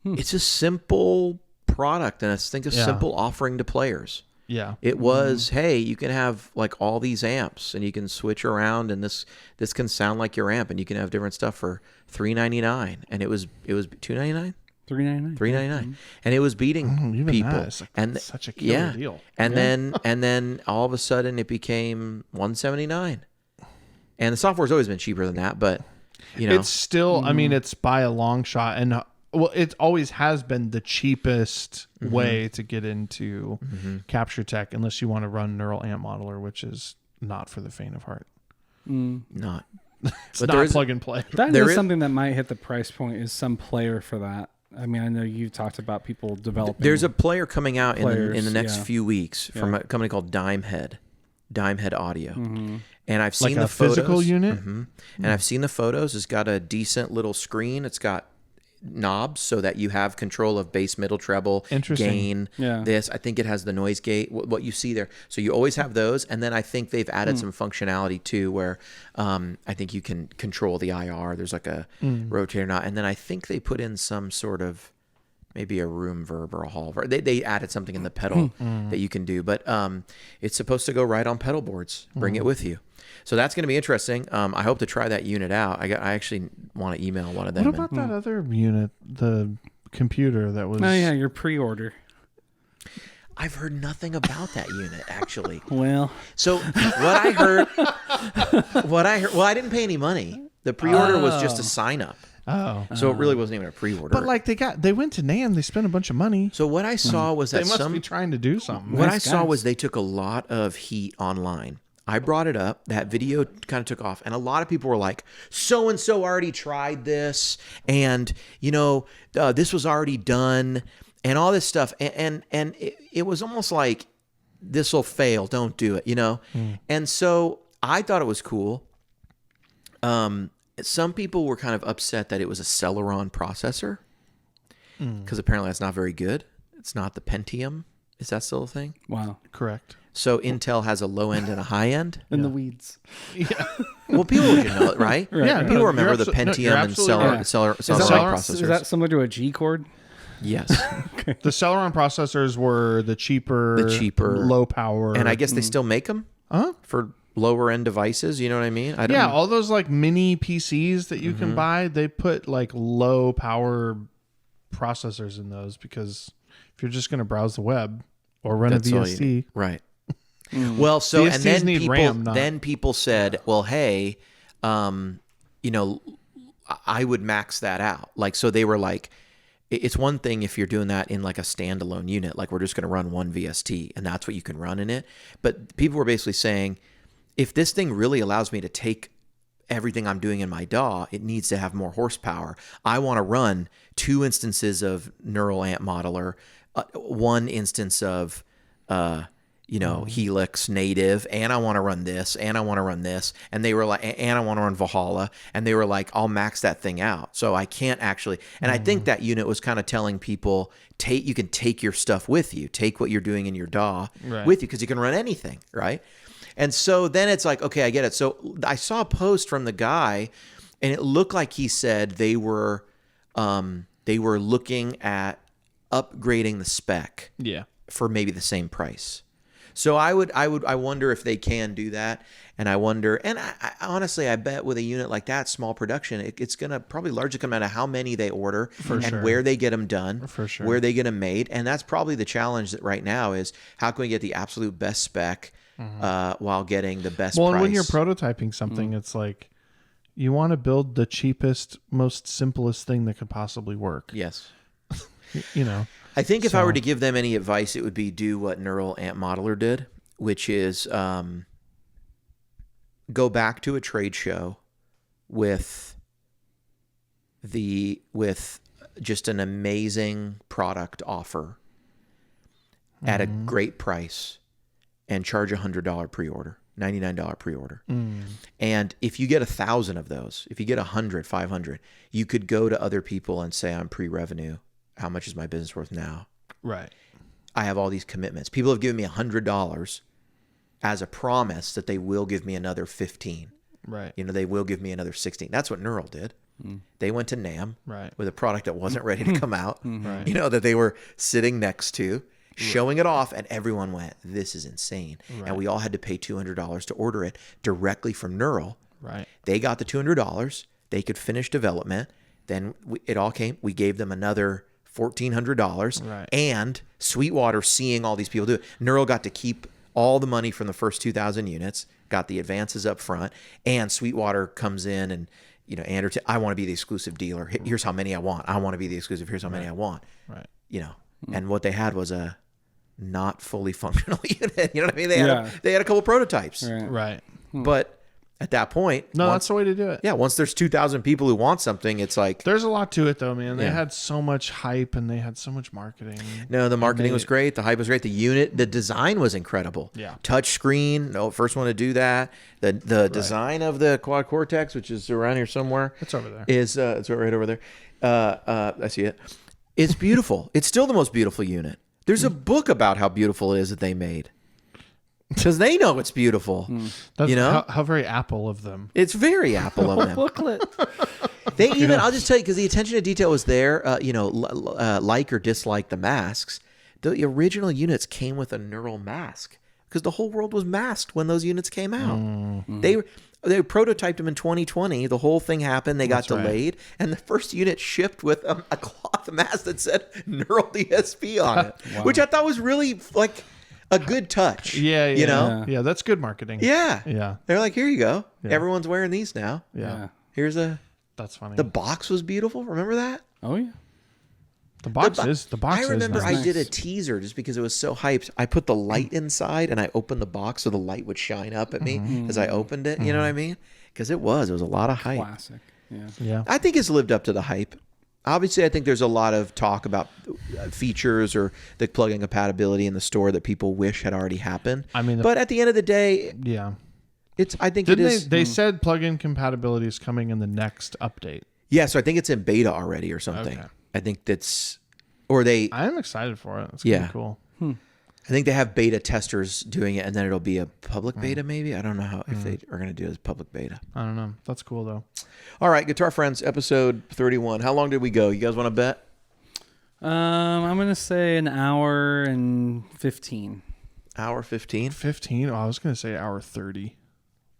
It's a simple product, and I think a Yeah. simple offering to players. Yeah. It was, hey, you can have like all these amps, and you can switch around, and this can sound like your amp, and you can have different stuff for $399, and it was $299. $399. $399, and it was beating Even people. that is like and such a killer deal. And then all of a sudden it became $179, and the software's always been cheaper than that, but you know, It's still, I mean, it's by a long shot, and well, it always has been the cheapest way to get into Capture Tech, unless you want to run Neural Amp Modeler, which is not for the faint of heart. not. It's But not there is- plug and play. That There is is- something that might hit the price point, is some player for that. I mean, I know you talked about people developing. There's a player coming out in the Players, next yeah. few weeks from a company called Dimehead Audio, and I've seen Like a the photos. physical unit? And I've seen the photos. It's got a decent little screen. It's got knobs so that you have control of bass, middle, treble, Interesting. gain. Yeah. This, I think it has the noise gate. What you see there. So you always have those, and then I think they've added some functionality too, where I think you can control the IR. There's like a rotator knob, and then I think they put in some sort of maybe a room verb or a hall verb. They added something in the pedal that you can do, but it's supposed to go right on pedal boards. Bring it with you. So that's going to be interesting. I hope to try that unit out. I actually want to email one of them. What about that other unit, the computer that was... Oh yeah, your pre-order. I've heard nothing about that unit actually. Well, So what I heard, well, I didn't pay any money. The pre-order was just a sign up. Oh. So it really wasn't even a pre-order. But like they went to NAMM, they spent a bunch of money. so what I saw was They that must be trying to do something. what I Nice saw guys. was they took a lot of heat online. I brought it up. That video kind of took off, and a lot of people were like, "So and so already tried this, and you know, this was already done, and all this stuff." And it was almost like, "This will fail. Don't do it," you know. And so I thought it was cool. Some people were kind of upset that it was a Celeron processor, because apparently that's not very good. It's not the Pentium. Is that still a thing? wow. Correct. So Intel has a low end and a high end. In the weeds. Well, people should know it, right? Yeah, People no, remember you're the abso- no, Pentium you're and absolutely right. Celeron Is that, processors. is that similar to a G chord? Yes. The Celeron processors were the cheaper, low power. And I guess they still make them for lower end devices. You know what I mean? I don't yeah, know. all those like mini PCs that you can buy, they put like low power processors in those, because if you're just going to browse the web or run That's a all you VST, need. Right. Well, so and VSTs then need people RAM, not- then people said, well, hey, you know, I would max that out. Like, so they were like, it's one thing if you're doing that in like a standalone unit, like we're just going to run one VST and that's what you can run in it. But people were basically saying, if this thing really allows me to take everything I'm doing in my DAW, it needs to have more horsepower. I want to run 2 instances of Neural Amp Modeler, 1 instance of, Helix native, and I want to run this, and I want to run this. And they were like, and I want to run Valhalla. And they were like, I'll max that thing out. So I can't actually, and I think that unit was kind of telling people, you can take your stuff with you, take what you're doing in your DAW with you, because you can run anything, right? And so then it's like, okay, I get it. So I saw a post from the guy, and it looked like he said they were looking at upgrading the spec for maybe the same price. So I wonder if they can do that, and I wonder, and I honestly, I bet with a unit like that, small production, it's gonna probably largely come out of how many they order and where they get them done, where they get them made, and that's probably the challenge that right now is how can we get the absolute best spec while getting the best price. Well, when you're prototyping something, it's like you want to build the cheapest, most simplest thing that could possibly work. Yes. You know. I think if I were to give them any advice, it would be do what Neural Amp Modeler did, which is go back to a trade show with just an amazing product offer at a great price and charge $100 pre-order, $99 pre-order. And if you get 1,000 of those, if you get 100, 500, you could go to other people and say, I'm pre-revenue. How much is my business worth now? Right. I have all these commitments. People have given me $100 as a promise that they will give me another 15. Right. You know, they will give me another 16. That's what Neural did. They went to NAMM with a product that wasn't ready to come out, you know, that they were sitting next to, showing it off, and everyone went, this is insane. And we all had to pay $200 to order it directly from Neural. Right. They got the $200. They could finish development. Then it all came. We gave them another $1,400, and Sweetwater, seeing all these people do it, Neural got to keep all the money from the first 2,000 units, got the advances up front, and Sweetwater comes in and, you know, Andrew, I want to be the exclusive dealer. Here's how many I want. I want to be the exclusive. Here's how many I want. Right. You know, and what they had was a not fully functional unit. You know what I mean? They had a couple prototypes. Right. But at that point, that's the way to do it. Yeah, once there's 2,000 people who want something, it's like there's a lot to it, though, man. They had so much hype and they had so much marketing. No, the marketing was great. The hype was great. The unit, the design was incredible. Yeah, touch screen. No, first one to do that. The design of the Quad Cortex, which is around here somewhere. It's over there. Is it's right over there. I see it. It's beautiful. It's still the most beautiful unit. There's a book about how beautiful it is that they made. Because they know it's beautiful. You know? How very Apple of them. It's very Apple of them. Booklet. They even, I'll just tell you, because the attention to detail was there, like or dislike the masks. The original units came with a neural mask because the whole world was masked when those units came out. They prototyped them in 2020. The whole thing happened. They got delayed. And the first unit shipped with a cloth mask that said Neural DSP on it, which I thought was really like a good touch. Yeah. You know? Yeah, that's good marketing. Yeah. Yeah. They're like, here you go. Yeah. Everyone's wearing these now. Yeah. Here's That's funny. The box was beautiful. Remember that? Oh, yeah. The box is I remember nice. I did a teaser just because it was so hyped. I put the light inside and I opened the box so the light would shine up at me as I opened it. You know what I mean? Because it was a lot of hype. Classic. Yeah. I think it's lived up to the hype. Obviously, I think there's a lot of talk about features or the plug-in compatibility in the store that people wish had already happened. I mean, but at the end of the day, I think it is. They said plug-in compatibility is coming in the next update. Yeah, so I think it's in beta already or something. Okay. I think that's, or they. I am excited for it. It's gonna be cool. I think they have beta testers doing it, and then it'll be a public beta, maybe. I don't know how if they are going to do it as public beta. I don't know. That's cool though. All right, Guitar Friends, episode 31. How long did we go? You guys want to bet? I'm gonna say an hour and 15. Hour 15? 15? Oh, I was gonna say hour 30,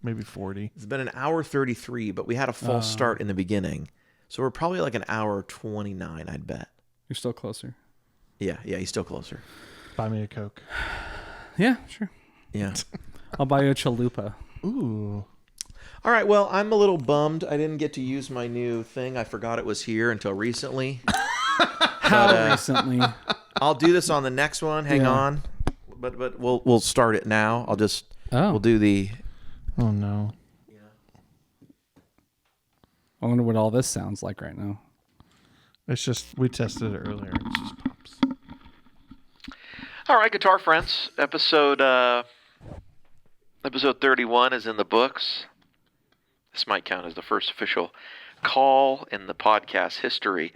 maybe 40. It's been an hour 33, but we had a false start in the beginning, so we're probably like an hour 29. I'd bet. You're still closer. Yeah, he's still closer. Buy me a Coke. Yeah, sure. Yeah. I'll buy you a chalupa. Ooh. All right, well, I'm a little bummed I didn't get to use my new thing. I forgot it was here until recently. How recently? I'll do this on the next one. Hang on. But we'll start it now. We'll do the... Oh, no. I wonder what all this sounds like right now. It's just, we tested it earlier. It just pops. All right, guitar friends. Episode 31 is in the books. This might count as the first official call in the podcast history.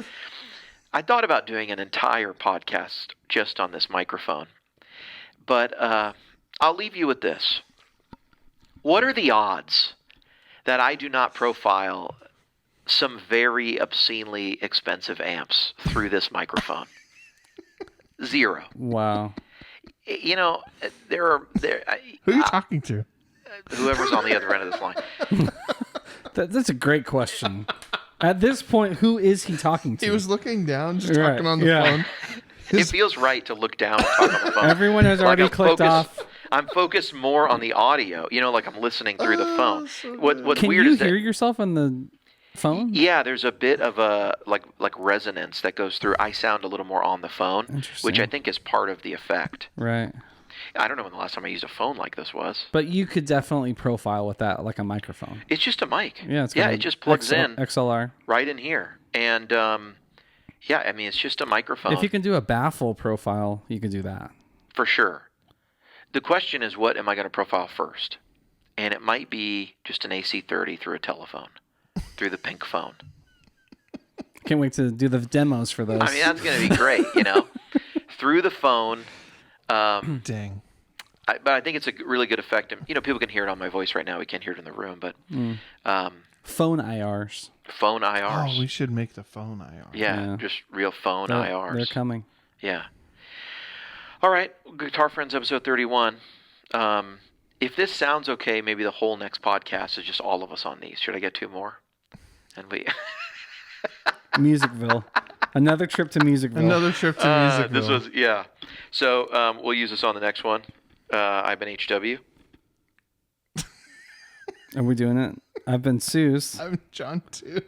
I thought about doing an entire podcast just on this microphone. But I'll leave you with this. What are the odds that I do not profile some very obscenely expensive amps through this microphone? 0. Wow. You know, who Who are you talking to? whoever's on the other end of this line. That's a great question. At this point, who is he talking to? He was looking down, just Right, talking on the yeah. phone. It feels right to look down and talk on the phone. Everyone has already I'm clicked off. I'm focused more on the audio. You know, like I'm listening through the phone. What's Can weird you is that hear yourself on the phone? yeah, there's a bit of a like resonance that goes through. I sound a little more on the phone, Interesting. which I think is part of the effect. Right. I don't know when the last time I used a phone like this was. But you could definitely profile with that, like a microphone. It's just a mic. Yeah, it's it just plugs in XLR. right in here, and yeah, I mean it's just a microphone. If you can do a baffle profile, you can do that. For sure. The question is, what am I going to profile first? And it might be just an AC30 through a telephone, through the pink phone. Can't wait to do the demos for those. I mean, that's going to be great, you know, through the phone. Dang. But I think it's a really good effect. And, you know, people can hear it on my voice right now. We can't hear it in the room, but phone IRs. phone IRs. Oh, we should make the phone IR. Yeah, just real phone IRs. They're coming. Yeah. All right, Guitar Friends episode 31. If this sounds okay, maybe the whole next podcast is just all of us on these. Should I get 2 more? And we... Musicville. Another trip to Musicville. Another trip to Musicville. This was, yeah. So we'll use this on the next one. I've been HW. Are we doing it? I've been Suze. I'm John, too.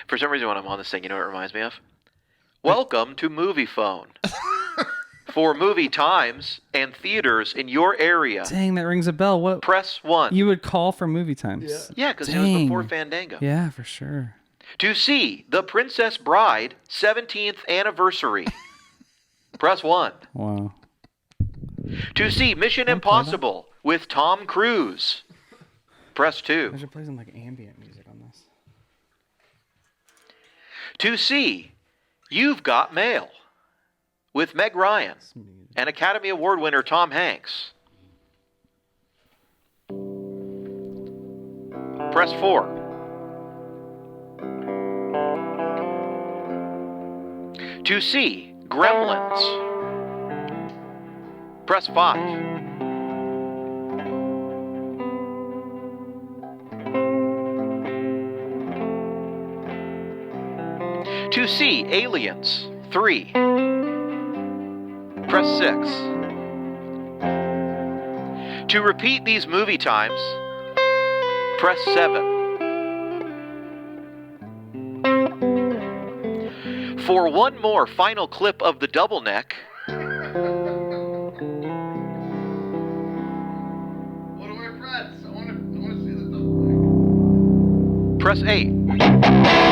For some reason, when I'm on this thing, you know what it reminds me of? Welcome to Movie Phone. For movie times and theaters in your area, Dang, that rings a bell. What? press 1. You would call for movie times. Yeah, because it was Dang. before Fandango. Yeah, for sure. To see The Princess Bride 17th Anniversary, press 1. Wow. To see Mission Impossible with Tom Cruise, press 2. I should play some like ambient music on this. To see You've Got Mail with Meg Ryan and Academy Award winner Tom Hanks, press 4. To see Gremlins, press 5. To see Aliens 3, press 6. To repeat these movie times, press 7. For one more final clip of the double neck, What do I press? I want to see the double. press 8.